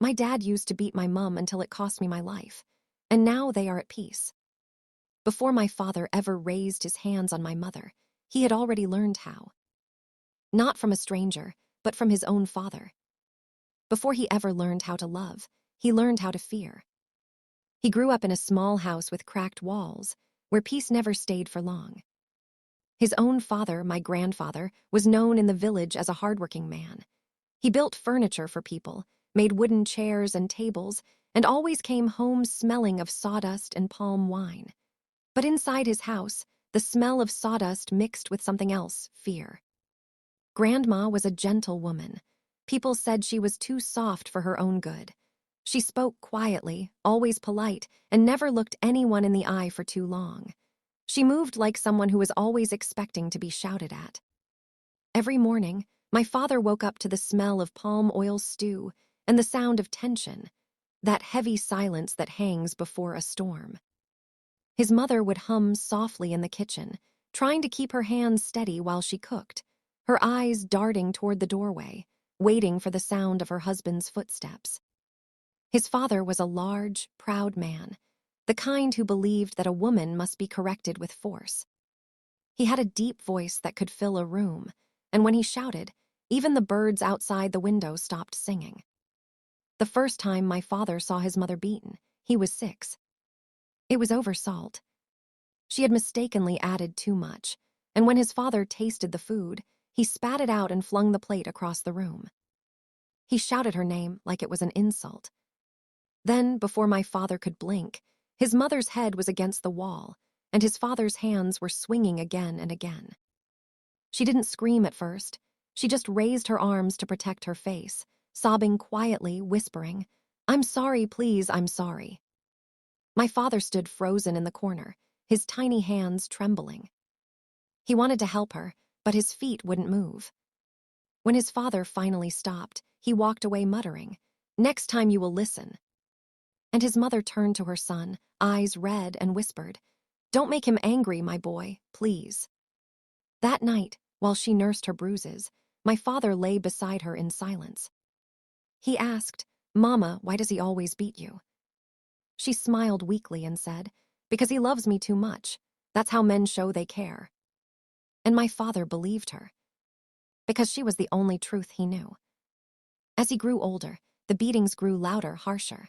My dad used to beat my mum until it cost me my life, and now they are at peace. Before my father ever raised his hands on my mother, he had already learned how. Not from a stranger, but from his own father. Before he ever learned how to love, he learned how to fear. He grew up in a small house with cracked walls, where peace never stayed for long. His own father, my grandfather, was known in the village as a hardworking man. He built furniture for people, made wooden chairs and tables, and always came home smelling of sawdust and palm wine. But inside his house, the smell of sawdust mixed with something else, fear. Grandma was a gentle woman. People said she was too soft for her own good. She spoke quietly, always polite, and never looked anyone in the eye for too long. She moved like someone who was always expecting to be shouted at. Every morning, my father woke up to the smell of palm oil stew and the sound of tension, that heavy silence that hangs before a storm. His mother would hum softly in the kitchen, trying to keep her hands steady while she cooked, her eyes darting toward the doorway, waiting for the sound of her husband's footsteps. His father was a large, proud man, the kind who believed that a woman must be corrected with force. He had a deep voice that could fill a room, and when he shouted, even the birds outside the window stopped singing. The first time my father saw his mother beaten, he was 6. It was over salt. She had mistakenly added too much, and when his father tasted the food, he spat it out and flung the plate across the room. He shouted her name like it was an insult. Then, before my father could blink, his mother's head was against the wall, and his father's hands were swinging again and again. She didn't scream at first. She just raised her arms to protect her face, sobbing quietly, whispering, "I'm sorry, please, I'm sorry." My father stood frozen in the corner, his tiny hands trembling. He wanted to help her, but his feet wouldn't move. When his father finally stopped, he walked away muttering, "Next time you will listen." And his mother turned to her son, eyes red, and whispered, "Don't make him angry, my boy, please." That night, while she nursed her bruises, my father lay beside her in silence. He asked, "Mama, why does he always beat you?" She smiled weakly and said, "Because he loves me too much. That's how men show they care." And my father believed her, because she was the only truth he knew. As he grew older, the beatings grew louder, harsher.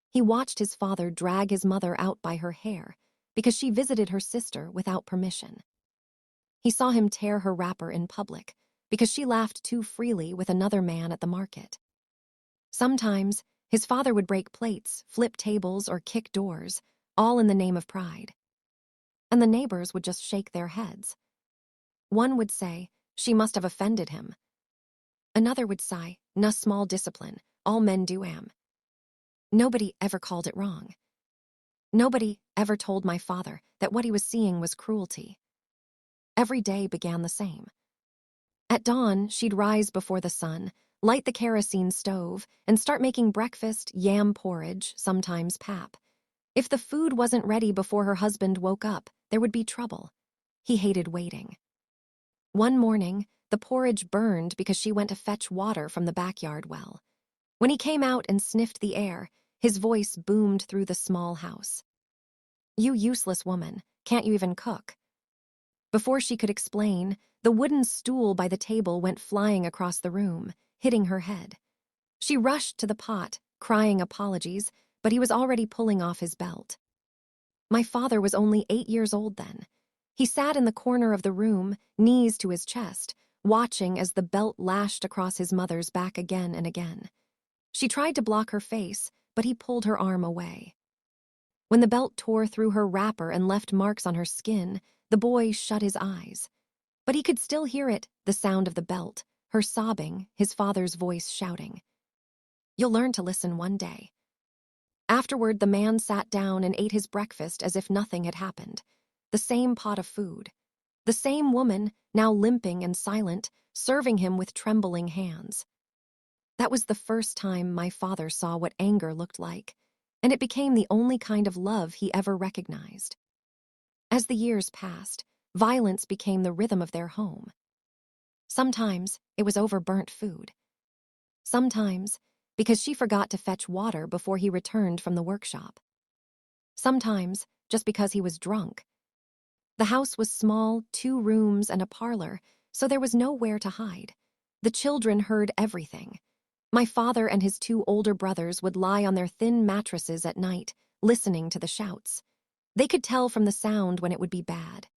He watched his father drag his mother out by her hair because she visited her sister without permission. He saw him tear her wrapper in public because she laughed too freely with another man at the market. Sometimes, his father would break plates, flip tables, or kick doors, all in the name of pride. And the neighbors would just shake their heads. One would say, "She must have offended him." Another would sigh, "Na small discipline, all men do am." Nobody ever called it wrong. Nobody ever told my father that what he was seeing was cruelty. Every day began the same. At dawn, she'd rise before the sun, light the kerosene stove, and start making breakfast, yam porridge, sometimes pap. If the food wasn't ready before her husband woke up, there would be trouble. He hated waiting. One morning, the porridge burned because she went to fetch water from the backyard well. When he came out and sniffed the air, his voice boomed through the small house. "You useless woman, can't you even cook?" Before she could explain, the wooden stool by the table went flying across the room, hitting her head. She rushed to the pot, crying apologies, but he was already pulling off his belt. My father was only 8 years old then. He sat in the corner of the room, knees to his chest, watching as the belt lashed across his mother's back again and again. She tried to block her face, but he pulled her arm away. When the belt tore through her wrapper and left marks on her skin, the boy shut his eyes. But he could still hear it, the sound of the belt, her sobbing, his father's voice shouting. "You'll learn to listen one day." Afterward, the man sat down and ate his breakfast as if nothing had happened. The same pot of food. The same woman, now limping and silent, serving him with trembling hands. That was the first time my father saw what anger looked like, and it became the only kind of love he ever recognized. As the years passed, violence became the rhythm of their home. Sometimes it was over burnt food. Sometimes because she forgot to fetch water before he returned from the workshop. Sometimes, just because he was drunk. The house was small, 2 rooms and a parlor, so there was nowhere to hide. The children heard everything. My father and his 2 older brothers would lie on their thin mattresses at night, listening to the shouts. They could tell from the sound when it would be bad.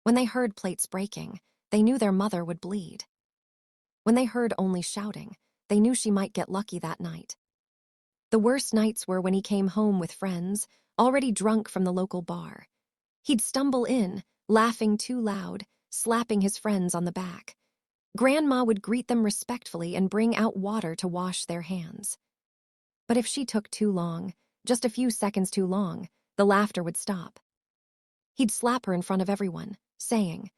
When they heard plates breaking, they knew their mother would bleed. When they heard only shouting, they knew she might get lucky that night. The worst nights were when he came home with friends, already drunk from the local bar. He'd stumble in, laughing too loud, slapping his friends on the back. Grandma would greet them respectfully and bring out water to wash their hands. But if she took too long, just a few seconds too long, the laughter would stop. He'd slap her in front of everyone, saying,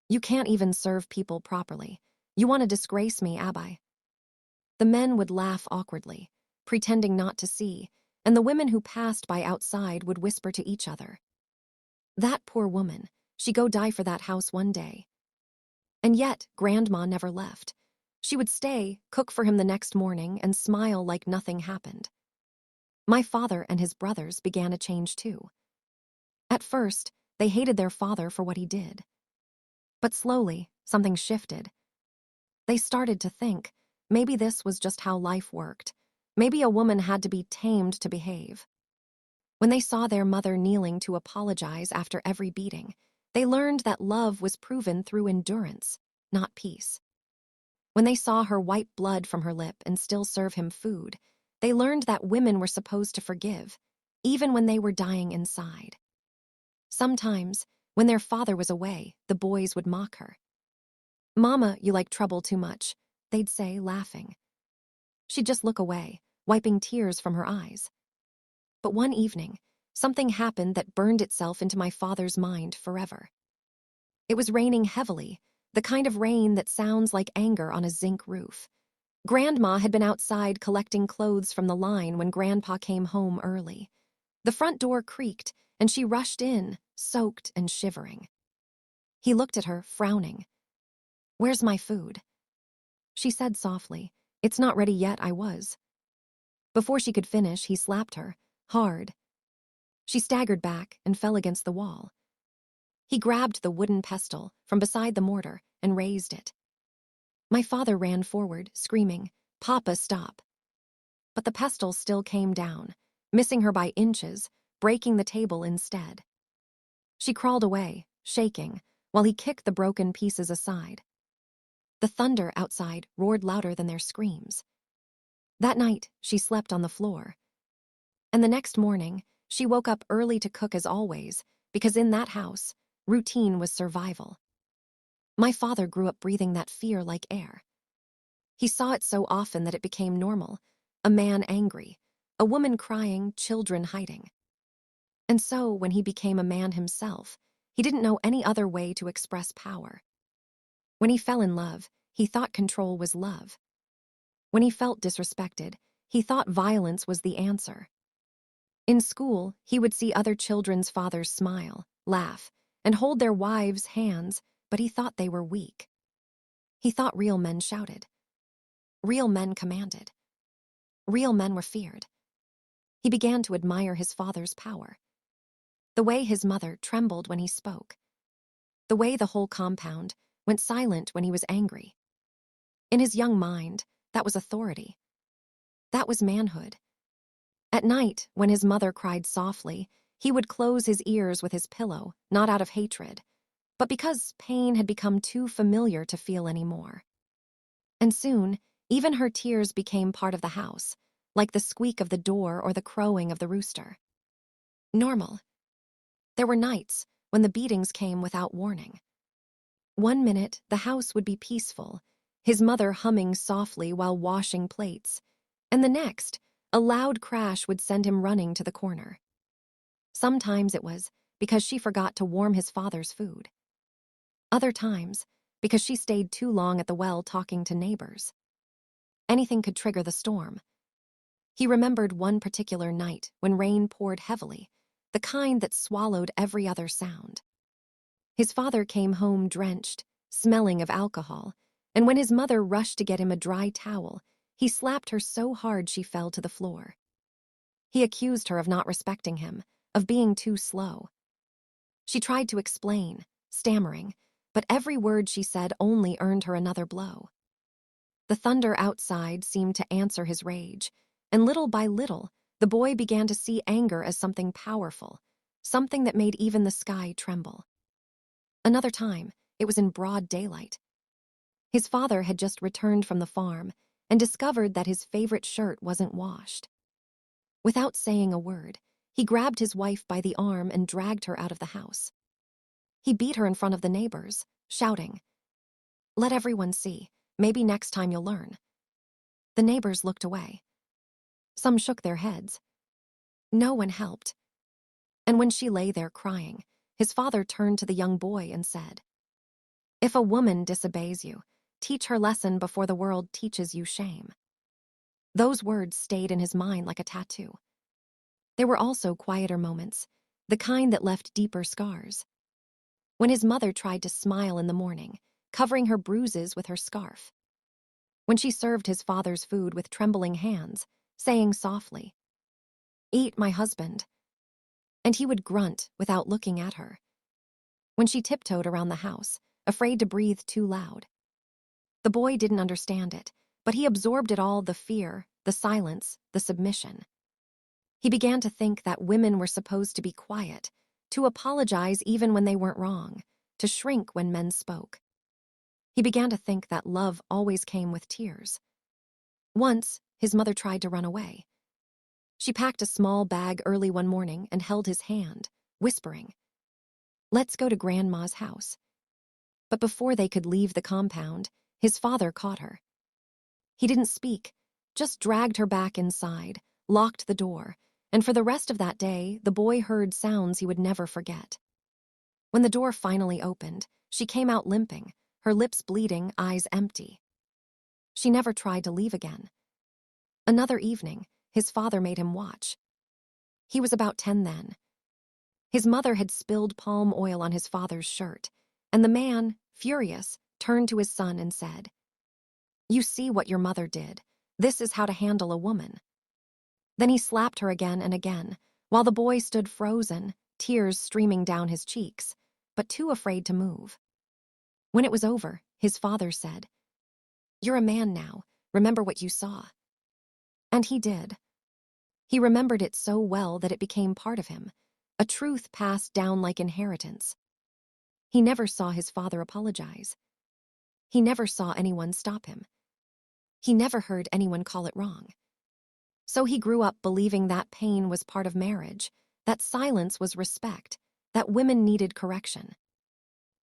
"You can't even serve people properly. You want to disgrace me, Abby." The men would laugh awkwardly, pretending not to see, and the women who passed by outside would whisper to each other, "That poor woman, she go die for that house one day." And yet, Grandma never left. She would stay, cook for him the next morning, and smile like nothing happened. My father and his brothers began to change too. At first, they hated their father for what he did. But slowly, something shifted. They started to think, maybe this was just how life worked. Maybe a woman had to be tamed to behave. When they saw their mother kneeling to apologize after every beating, they learned that love was proven through endurance, not peace. When they saw her wipe blood from her lip and still serve him food, they learned that women were supposed to forgive, even when they were dying inside. Sometimes, when their father was away, the boys would mock her. "Mama, you like trouble too much," they'd say, laughing. She'd just look away, wiping tears from her eyes. But one evening, something happened that burned itself into my father's mind forever. It was raining heavily, the kind of rain that sounds like anger on a zinc roof. Grandma had been outside collecting clothes from the line when Grandpa came home early. The front door creaked, and she rushed in, soaked and shivering. He looked at her, frowning. "Where's my food?" She said softly, "It's not ready yet, I was." Before she could finish, he slapped her, hard. She staggered back and fell against the wall. He grabbed the wooden pestle from beside the mortar and raised it. My father ran forward, screaming, "Papa, stop." But the pestle still came down, missing her by inches, breaking the table instead. She crawled away, shaking, while he kicked the broken pieces aside. The thunder outside roared louder than their screams. That night, she slept on the floor. And the next morning, she woke up early to cook as always, because in that house, routine was survival. My father grew up breathing that fear like air. He saw it so often that it became normal. A man angry, a woman crying, children hiding. And so, when he became a man himself, he didn't know any other way to express power. When he fell in love, he thought control was love. When he felt disrespected, he thought violence was the answer. In school, he would see other children's fathers smile, laugh, and hold their wives' hands, but he thought they were weak. He thought real men shouted. Real men commanded. Real men were feared. He began to admire his father's power. The way his mother trembled when he spoke. The way the whole compound went silent when he was angry. In his young mind, that was authority. That was manhood. At night, when his mother cried softly, he would close his ears with his pillow, not out of hatred, but because pain had become too familiar to feel anymore. And soon, even her tears became part of the house, like the squeak of the door or the crowing of the rooster. Normal. There were nights when the beatings came without warning. One minute, the house would be peaceful, his mother humming softly while washing plates, and the next, a loud crash would send him running to the corner. Sometimes it was because she forgot to warm his father's food. Other times, because she stayed too long at the well talking to neighbors. Anything could trigger the storm. He remembered one particular night when rain poured heavily, the kind that swallowed every other sound. His father came home drenched, smelling of alcohol, and when his mother rushed to get him a dry towel, He slapped her so hard she fell to the floor. He accused her of not respecting him, of being too slow. She tried to explain, stammering, but every word she said only earned her another blow. The thunder outside seemed to answer his rage, and little by little, the boy began to see anger as something powerful, something that made even the sky tremble. Another time, it was in broad daylight. His father had just returned from the farm and discovered that his favorite shirt wasn't washed. Without saying a word, he grabbed his wife by the arm and dragged her out of the house. He beat her in front of the neighbors, shouting, "Let everyone see. Maybe next time you'll learn." The neighbors looked away. Some shook their heads. No one helped. And when she lay there crying, his father turned to the young boy and said, "If a woman disobeys you, teach her lesson before the world teaches you shame." Those words stayed in his mind like a tattoo. There were also quieter moments, the kind that left deeper scars. When his mother tried to smile in the morning, covering her bruises with her scarf. When she served his father's food with trembling hands, saying softly, "Eat, my husband." And he would grunt without looking at her. When she tiptoed around the house, afraid to breathe too loud. The boy didn't understand it, but he absorbed it all, the fear, the silence, the submission. He began to think that women were supposed to be quiet, to apologize even when they weren't wrong, to shrink when men spoke. He began to think that love always came with tears. Once, his mother tried to run away. She packed a small bag early one morning and held his hand, whispering, "Let's go to Grandma's house." But before they could leave the compound, his father caught her. He didn't speak, just dragged her back inside, locked the door, and for the rest of that day, the boy heard sounds he would never forget. When the door finally opened, she came out limping, her lips bleeding, eyes empty. She never tried to leave again. Another evening, his father made him watch. He was about 10 then. His mother had spilled palm oil on his father's shirt, and the man, furious, turned to his son and said, "You see what your mother did. This is how to handle a woman." Then he slapped her again and again, while the boy stood frozen, tears streaming down his cheeks, but too afraid to move. When it was over, his father said, "You're a man now. Remember what you saw." And he did. He remembered it so well that it became part of him, a truth passed down like inheritance. He never saw his father apologize. He never saw anyone stop him. He never heard anyone call it wrong. So he grew up believing that pain was part of marriage, that silence was respect, that women needed correction.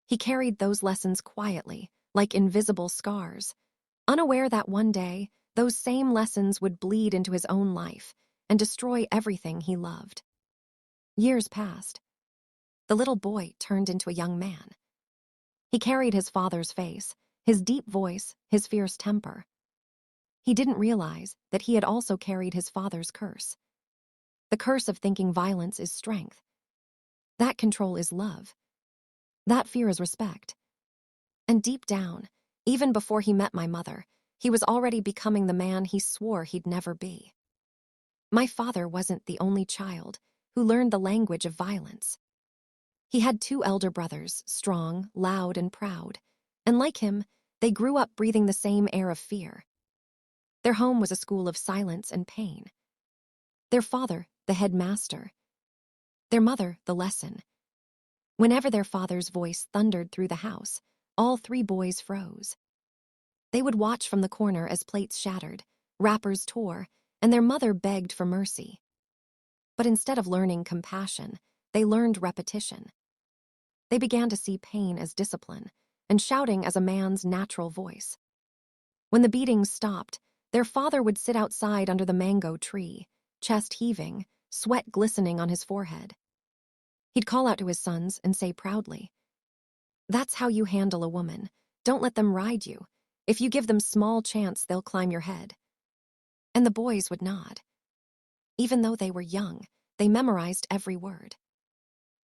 He carried those lessons quietly, like invisible scars, unaware that one day, those same lessons would bleed into his own life and destroy everything he loved. Years passed. The little boy turned into a young man. He carried his father's face, his deep voice, his fierce temper. He didn't realize that he had also carried his father's curse. The curse of thinking violence is strength. That control is love. That fear is respect. And deep down, even before he met my mother, he was already becoming the man he swore he'd never be. My father wasn't the only child who learned the language of violence. He had 2 elder brothers, strong, loud, and proud, and like him, they grew up breathing the same air of fear. Their home was a school of silence and pain. Their father, the headmaster. Their mother, the lesson. Whenever their father's voice thundered through the house, all 3 boys froze. They would watch from the corner as plates shattered, wrappers tore, and their mother begged for mercy. But instead of learning compassion, they learned repetition. They began to see pain as discipline, and shouting as a man's natural voice. When the beatings stopped, their father would sit outside under the mango tree, chest heaving, sweat glistening on his forehead. He'd call out to his sons and say proudly, "That's how you handle a woman. Don't let them ride you. If you give them small chance, they'll climb your head." And the boys would nod. Even though they were young, they memorized every word.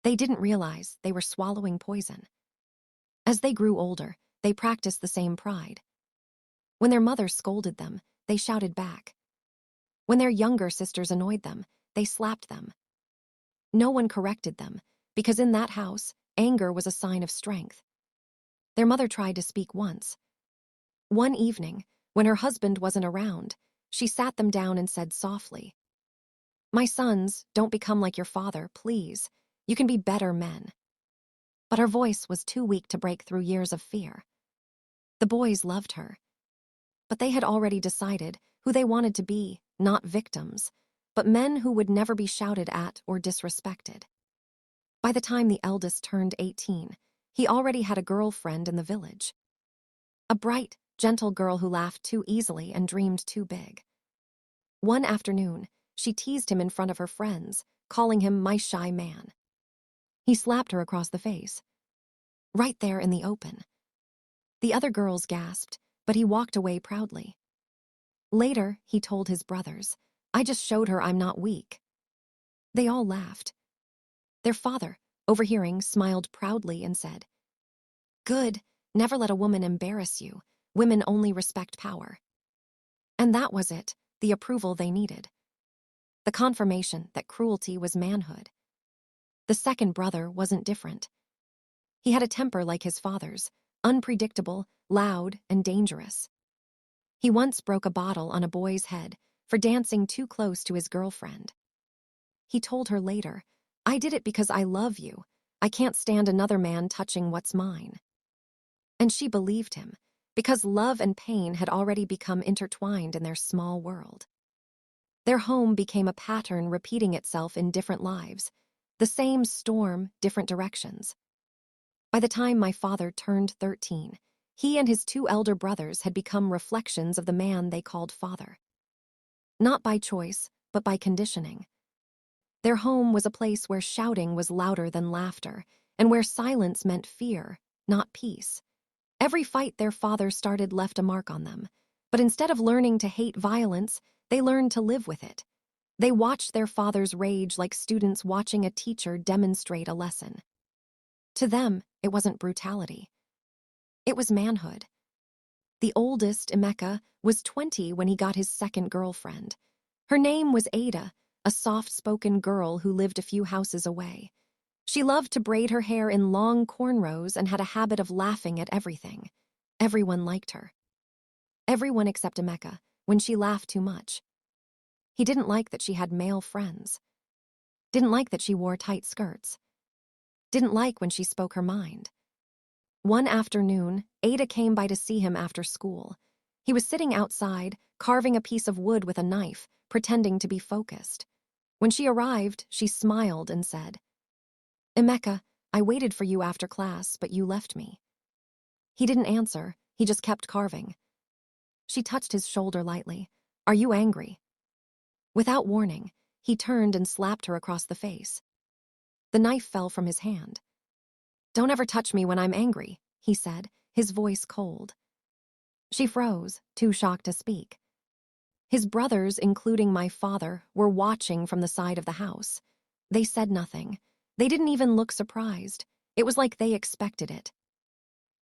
They didn't realize they were swallowing poison. As they grew older, they practiced the same pride. When their mother scolded them, they shouted back. When their younger sisters annoyed them, they slapped them. No one corrected them, because in that house, anger was a sign of strength. Their mother tried to speak once. One evening, when her husband wasn't around, she sat them down and said softly, "My sons, don't become like your father, please. You can be better men." But her voice was too weak to break through years of fear. The boys loved her, but they had already decided who they wanted to be, not victims, but men who would never be shouted at or disrespected. By the time the eldest turned 18, he already had a girlfriend in the village. A bright, gentle girl who laughed too easily and dreamed too big. One afternoon, she teased him in front of her friends, calling him my shy man. He slapped her across the face, right there in the open. The other girls gasped, but he walked away proudly. Later, he told his brothers, "I just showed her I'm not weak." They all laughed. Their father, overhearing, smiled proudly and said, "Good, never let a woman embarrass you. Women only respect power." And that was it, the approval they needed. The confirmation that cruelty was manhood. The second brother wasn't different. He had a temper like his father's, unpredictable, loud, and dangerous. He once broke a bottle on a boy's head for dancing too close to his girlfriend. He told her later, "I did it because I love you. I can't stand another man touching what's mine." And she believed him, because love and pain had already become intertwined in their small world. Their home became a pattern repeating itself in different lives, the same storm, different directions. By the time my father turned 13, he and his two elder brothers had become reflections of the man they called father. Not by choice, but by conditioning. Their home was a place where shouting was louder than laughter, and where silence meant fear, not peace. Every fight their father started left a mark on them, but instead of learning to hate violence, they learned to live with it. They watched their father's rage like students watching a teacher demonstrate a lesson. To them, it wasn't brutality. It was manhood. The oldest, Emeka, was 20 when he got his second girlfriend. Her name was Ada, a soft-spoken girl who lived a few houses away. She loved to braid her hair in long cornrows and had a habit of laughing at everything. Everyone liked her. Everyone except Emeka, when she laughed too much. He didn't like that she had male friends. Didn't like that she wore tight skirts. Didn't like when she spoke her mind. One afternoon, Ada came by to see him after school. He was sitting outside, carving a piece of wood with a knife, pretending to be focused. When she arrived, she smiled and said, "Emeka, I waited for you after class, but you left me." He didn't answer, he just kept carving. She touched his shoulder lightly. "Are you angry?" Without warning, he turned and slapped her across the face. The knife fell from his hand. "Don't ever touch me when I'm angry," he said, his voice cold. She froze, too shocked to speak. His brothers, including my father, were watching from the side of the house. They said nothing. They didn't even look surprised. It was like they expected it.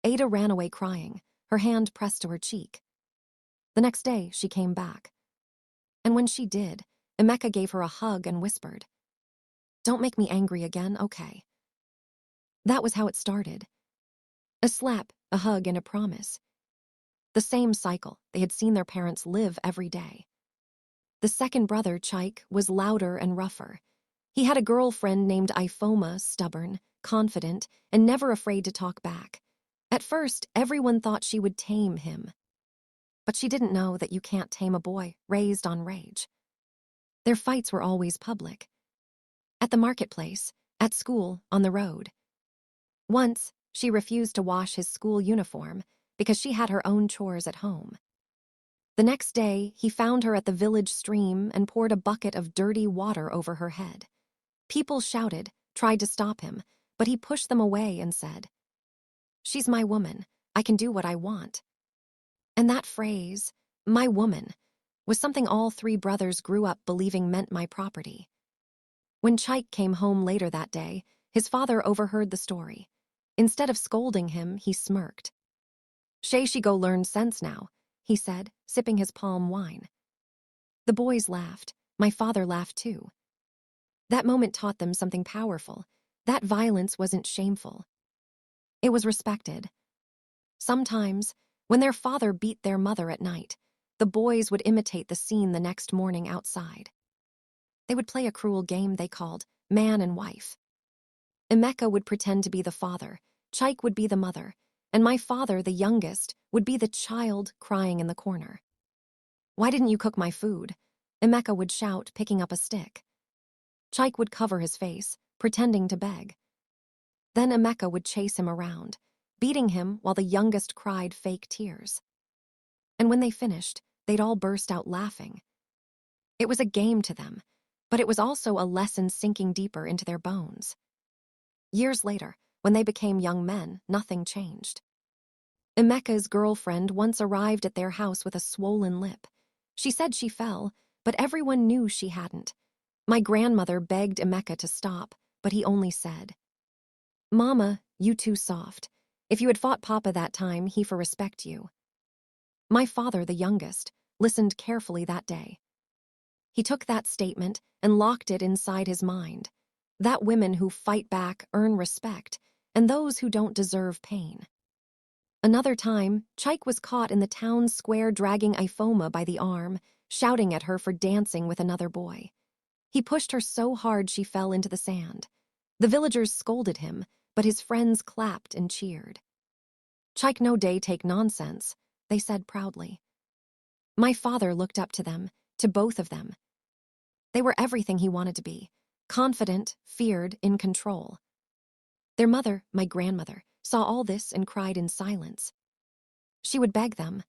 Ada ran away crying, her hand pressed to her cheek. The next day, she came back. And when she did, Emeka gave her a hug and whispered, "Don't make me angry again, okay?" That was how it started. A slap, a hug, and a promise. The same cycle they had seen their parents live every day. The second brother, Chaik, was louder and rougher. He had a girlfriend named Ifoma, stubborn, confident, and never afraid to talk back. At first, everyone thought she would tame him. But she didn't know that you can't tame a boy raised on rage. Their fights were always public. At the marketplace, at school, on the road. Once, she refused to wash his school uniform because she had her own chores at home. The next day, he found her at the village stream and poured a bucket of dirty water over her head. People shouted, tried to stop him, but he pushed them away and said, "She's my woman. I can do what I want." And that phrase, "my woman," was something all three brothers grew up believing meant my property. When Chaik came home later that day, his father overheard the story. Instead of scolding him, he smirked. "She go learn sense now," he said, sipping his palm wine. The boys laughed. My father laughed too. That moment taught them something powerful. That violence wasn't shameful. It was respected. Sometimes, when their father beat their mother at night, the boys would imitate the scene the next morning outside. They would play a cruel game they called man and wife. Emeka would pretend to be the father, Chike would be the mother, and my father, the youngest, would be the child crying in the corner. "Why didn't you cook my food?" Emeka would shout, picking up a stick. Chike would cover his face, pretending to beg. Then Emeka would chase him around, beating him while the youngest cried fake tears. And when they finished, they'd all burst out laughing. It was a game to them, but it was also a lesson sinking deeper into their bones. Years later, when they became young men, nothing changed. Emeka's girlfriend once arrived at their house with a swollen lip. She said she fell, but everyone knew she hadn't. My grandmother begged Emeka to stop, but he only said, "Mama, you too soft. If you had fought Papa that time, he for respect you." My father, the youngest, listened carefully that day. He took that statement and locked it inside his mind. That women who fight back earn respect, and those who don't deserve pain. Another time, Chike was caught in the town square dragging Ifoma by the arm, shouting at her for dancing with another boy. He pushed her so hard she fell into the sand. The villagers scolded him, but his friends clapped and cheered. "Chike no day take nonsense," they said proudly. My father looked up to them, to both of them. They were everything he wanted to be, confident, feared, in control. Their mother, my grandmother, saw all this and cried in silence. She would beg them,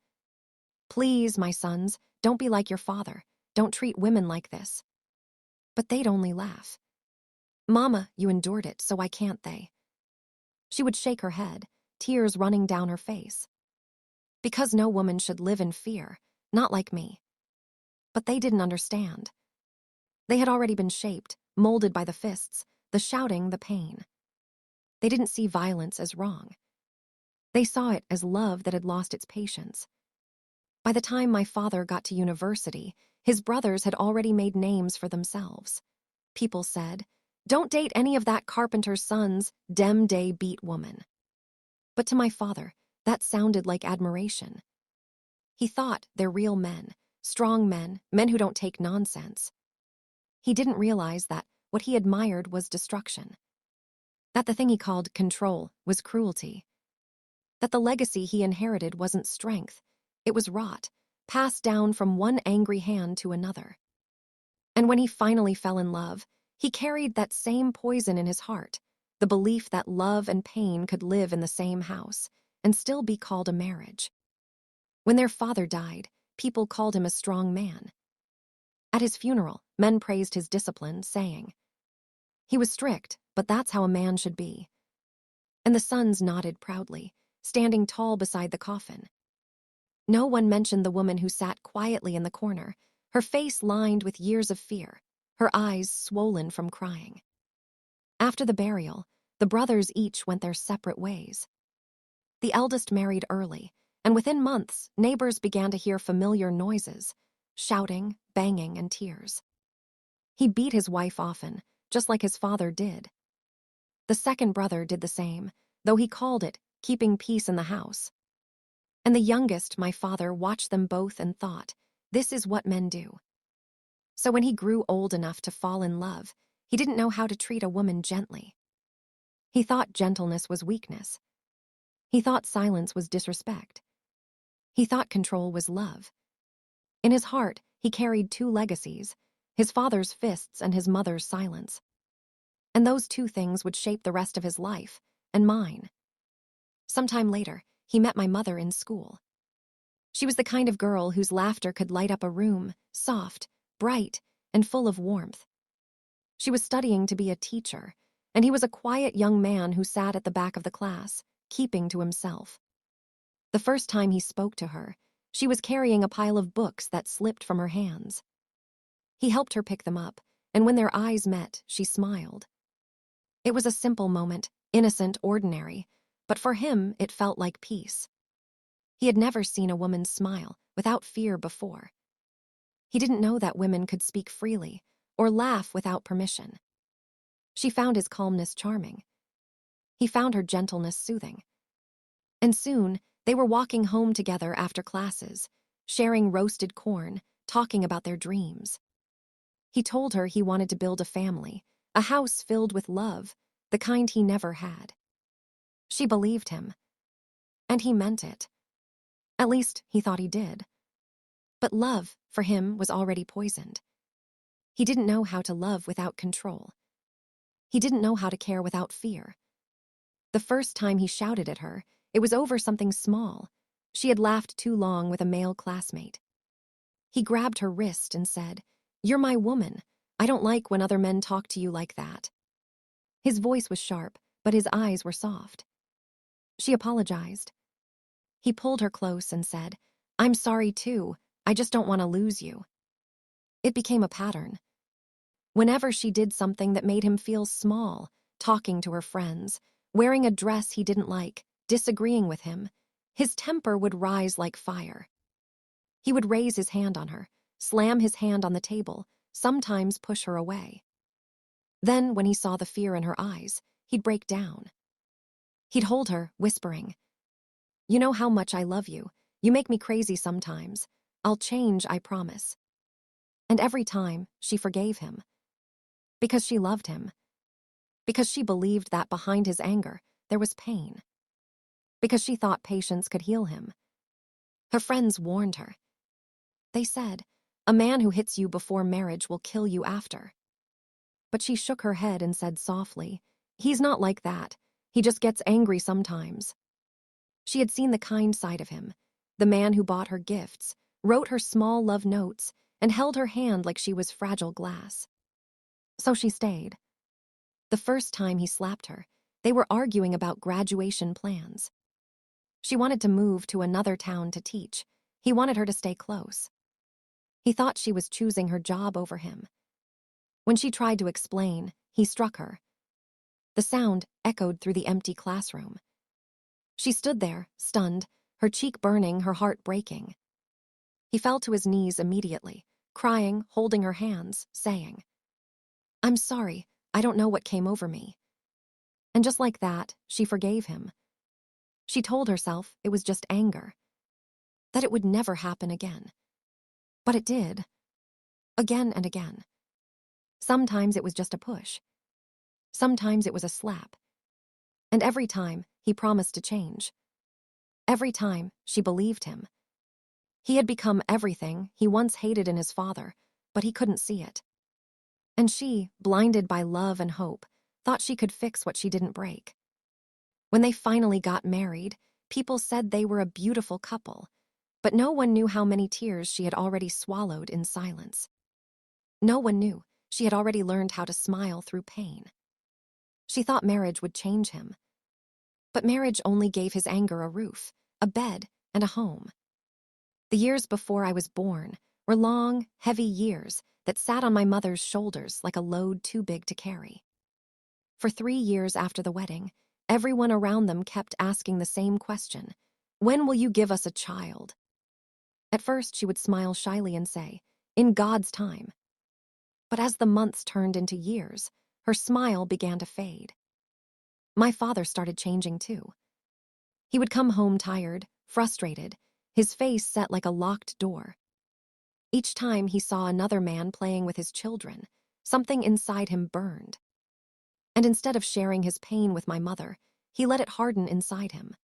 "Please, my sons, don't be like your father. Don't treat women like this." But they'd only laugh. "Mama, you endured it, so why can't they?" She would shake her head, tears running down her face. "Because no woman should live in fear, not like me." But they didn't understand. They had already been shaped, molded by the fists, the shouting, the pain. They didn't see violence as wrong. They saw it as love that had lost its patience. By the time my father got to university, his brothers had already made names for themselves. People said, "Don't date any of that carpenter's sons, dem day beat woman." But to my father, that sounded like admiration. He thought they're real men, strong men, men who don't take nonsense. He didn't realize that what he admired was destruction. That the thing he called control was cruelty. That the legacy he inherited wasn't strength, it was rot, passed down from one angry hand to another. And when he finally fell in love, he carried that same poison in his heart, the belief that love and pain could live in the same house and still be called a marriage. When their father died, people called him a strong man. At his funeral, men praised his discipline, saying, "He was strict, but that's how a man should be." And the sons nodded proudly, standing tall beside the coffin. No one mentioned the woman who sat quietly in the corner, her face lined with years of fear, her eyes swollen from crying. After the burial, the brothers each went their separate ways. The eldest married early, and within months, neighbors began to hear familiar noises, shouting, banging, and tears. He beat his wife often, just like his father did. The second brother did the same, though he called it keeping peace in the house. And the youngest, my father, watched them both and thought, this is what men do. So when he grew old enough to fall in love, he didn't know how to treat a woman gently. He thought gentleness was weakness. He thought silence was disrespect. He thought control was love. In his heart, he carried two legacies, his father's fists and his mother's silence. And those two things would shape the rest of his life, and mine. Sometime later, he met my mother in school. She was the kind of girl whose laughter could light up a room, soft, bright, and full of warmth. She was studying to be a teacher, and he was a quiet young man who sat at the back of the class, keeping to himself. The first time he spoke to her, she was carrying a pile of books that slipped from her hands. He helped her pick them up, and when their eyes met, she smiled. It was a simple moment, innocent, ordinary, but for him it felt like peace. He had never seen a woman smile without fear before. He didn't know that women could speak freely or laugh without permission. She found his calmness charming. He found her gentleness soothing. And soon, they were walking home together after classes, sharing roasted corn, talking about their dreams. He told her he wanted to build a family, a house filled with love, the kind he never had. She believed him. And he meant it. At least, he thought he did. But love, for him, was already poisoned. He didn't know how to love without control. He didn't know how to care without fear. The first time he shouted at her, it was over something small. She had laughed too long with a male classmate. He grabbed her wrist and said, "You're my woman. I don't like when other men talk to you like that." His voice was sharp, but his eyes were soft. She apologized. He pulled her close and said, "I'm sorry too. I just don't want to lose you." It became a pattern. Whenever she did something that made him feel small, talking to her friends, wearing a dress he didn't like, disagreeing with him, his temper would rise like fire. He would raise his hand on her, slam his hand on the table, sometimes push her away. Then, when he saw the fear in her eyes, he'd break down. He'd hold her, whispering, "You know how much I love you. You make me crazy sometimes. I'll change, I promise." And every time, she forgave him. Because she loved him. Because she believed that behind his anger, there was pain. Because she thought patience could heal him. Her friends warned her. They said, "A man who hits you before marriage will kill you after." But she shook her head and said softly, "He's not like that. He just gets angry sometimes." She had seen the kind side of him, the man who bought her gifts, wrote her small love notes, and held her hand like she was fragile glass. So she stayed. The first time he slapped her, they were arguing about graduation plans. She wanted to move to another town to teach. He wanted her to stay close. He thought she was choosing her job over him. When she tried to explain, he struck her. The sound echoed through the empty classroom. She stood there, stunned, her cheek burning, her heart breaking. He fell to his knees immediately, crying, holding her hands, saying, "I'm sorry, I don't know what came over me." And just like that, she forgave him. She told herself it was just anger, that it would never happen again. But it did. Again and again. Sometimes it was just a push. Sometimes it was a slap. And every time, he promised to change. Every time, she believed him. He had become everything he once hated in his father, but he couldn't see it. And she, blinded by love and hope, thought she could fix what she didn't break. When they finally got married, people said they were a beautiful couple, but no one knew how many tears she had already swallowed in silence. No one knew she had already learned how to smile through pain. She thought marriage would change him. But marriage only gave his anger a roof, a bed, and a home. The years before I was born were long, heavy years that sat on my mother's shoulders like a load too big to carry. For 3 years after the wedding, everyone around them kept asking the same question, "When will you give us a child?" At first, she would smile shyly and say, "In God's time." But as the months turned into years, her smile began to fade. My father started changing too. He would come home tired, frustrated, his face set like a locked door. Each time he saw another man playing with his children, something inside him burned. And instead of sharing his pain with my mother, he let it harden inside him.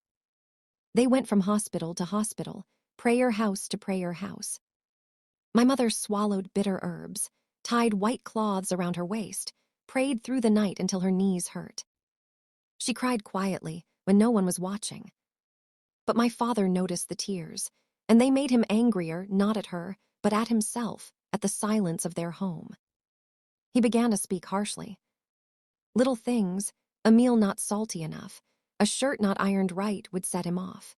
They went from hospital to hospital, prayer house to prayer house. My mother swallowed bitter herbs, tied white cloths around her waist, prayed through the night until her knees hurt. She cried quietly when no one was watching. But my father noticed the tears, and they made him angrier, not at her, but at himself, at the silence of their home. He began to speak harshly. Little things, a meal not salty enough, a shirt not ironed right would set him off.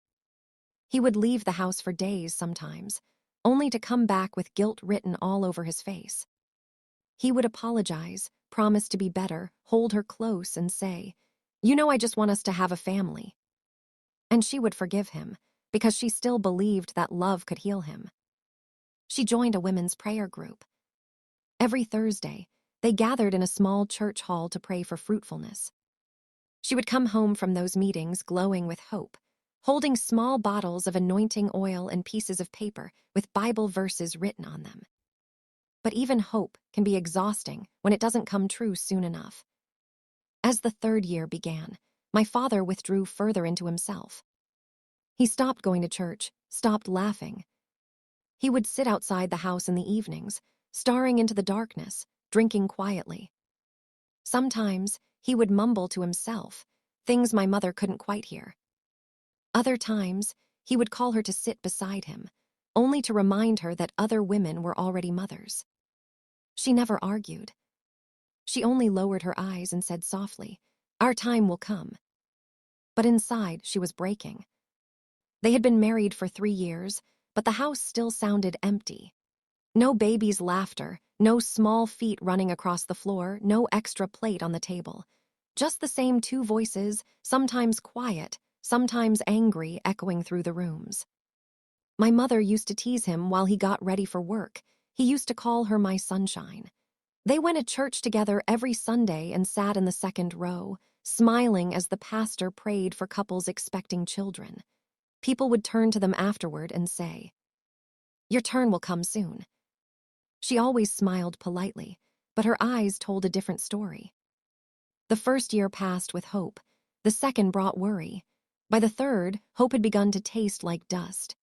He would leave the house for days sometimes, only to come back with guilt written all over his face. He would apologize, promise to be better, hold her close and say, "You know I just want us to have a family." And she would forgive him, because she still believed that love could heal him. She joined a women's prayer group. Every Thursday, they gathered in a small church hall to pray for fruitfulness. She would come home from those meetings glowing with hope, holding small bottles of anointing oil and pieces of paper with Bible verses written on them. But even hope can be exhausting when it doesn't come true soon enough. As the third year began, my father withdrew further into himself. He stopped going to church, stopped laughing. He would sit outside the house in the evenings, staring into the darkness, drinking quietly. Sometimes he would mumble to himself, things my mother couldn't quite hear. Other times, he would call her to sit beside him, only to remind her that other women were already mothers. She never argued. She only lowered her eyes and said softly, "Our time will come." But inside, she was breaking. They had been married for 3 years, but the house still sounded empty. No baby's laughter, no small feet running across the floor, no extra plate on the table. Just the same two voices, sometimes quiet, sometimes angry, echoing through the rooms. My mother used to tease him while he got ready for work. He used to call her my sunshine. They went to church together every Sunday and sat in the second row, smiling as the pastor prayed for couples expecting children. People would turn to them afterward and say, "Your turn will come soon." She always smiled politely, but her eyes told a different story. The first year passed with hope. The second brought worry. By the third, hope had begun to taste like dust.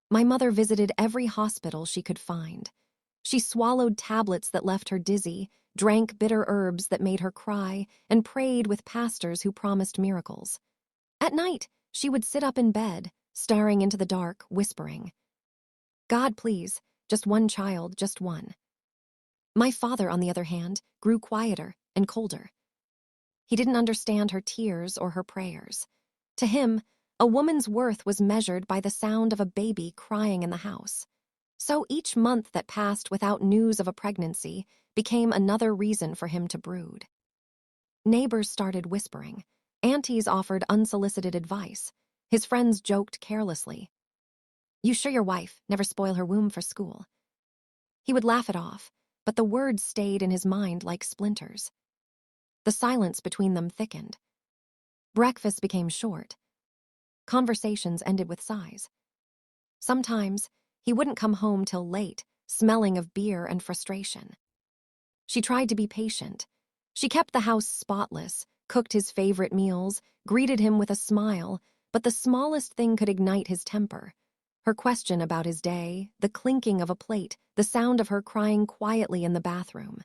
My mother visited every hospital she could find. She swallowed tablets that left her dizzy, drank bitter herbs that made her cry, and prayed with pastors who promised miracles. At night, she would sit up in bed, staring into the dark, whispering, "God, please, just one child, just one." My father, on the other hand, grew quieter and colder. He didn't understand her tears or her prayers. To him, a woman's worth was measured by the sound of a baby crying in the house. So each month that passed without news of a pregnancy became another reason for him to brood. Neighbors started whispering. Aunties offered unsolicited advice. His friends joked carelessly, "You sure your wife never spoil her womb for school?" He would laugh it off, but the words stayed in his mind like splinters. The silence between them thickened. Breakfast became short. Conversations ended with sighs. Sometimes, he wouldn't come home till late, smelling of beer and frustration. She tried to be patient. She kept the house spotless, cooked his favorite meals, greeted him with a smile, but the smallest thing could ignite his temper. Her question about his day, the clinking of a plate, the sound of her crying quietly in the bathroom.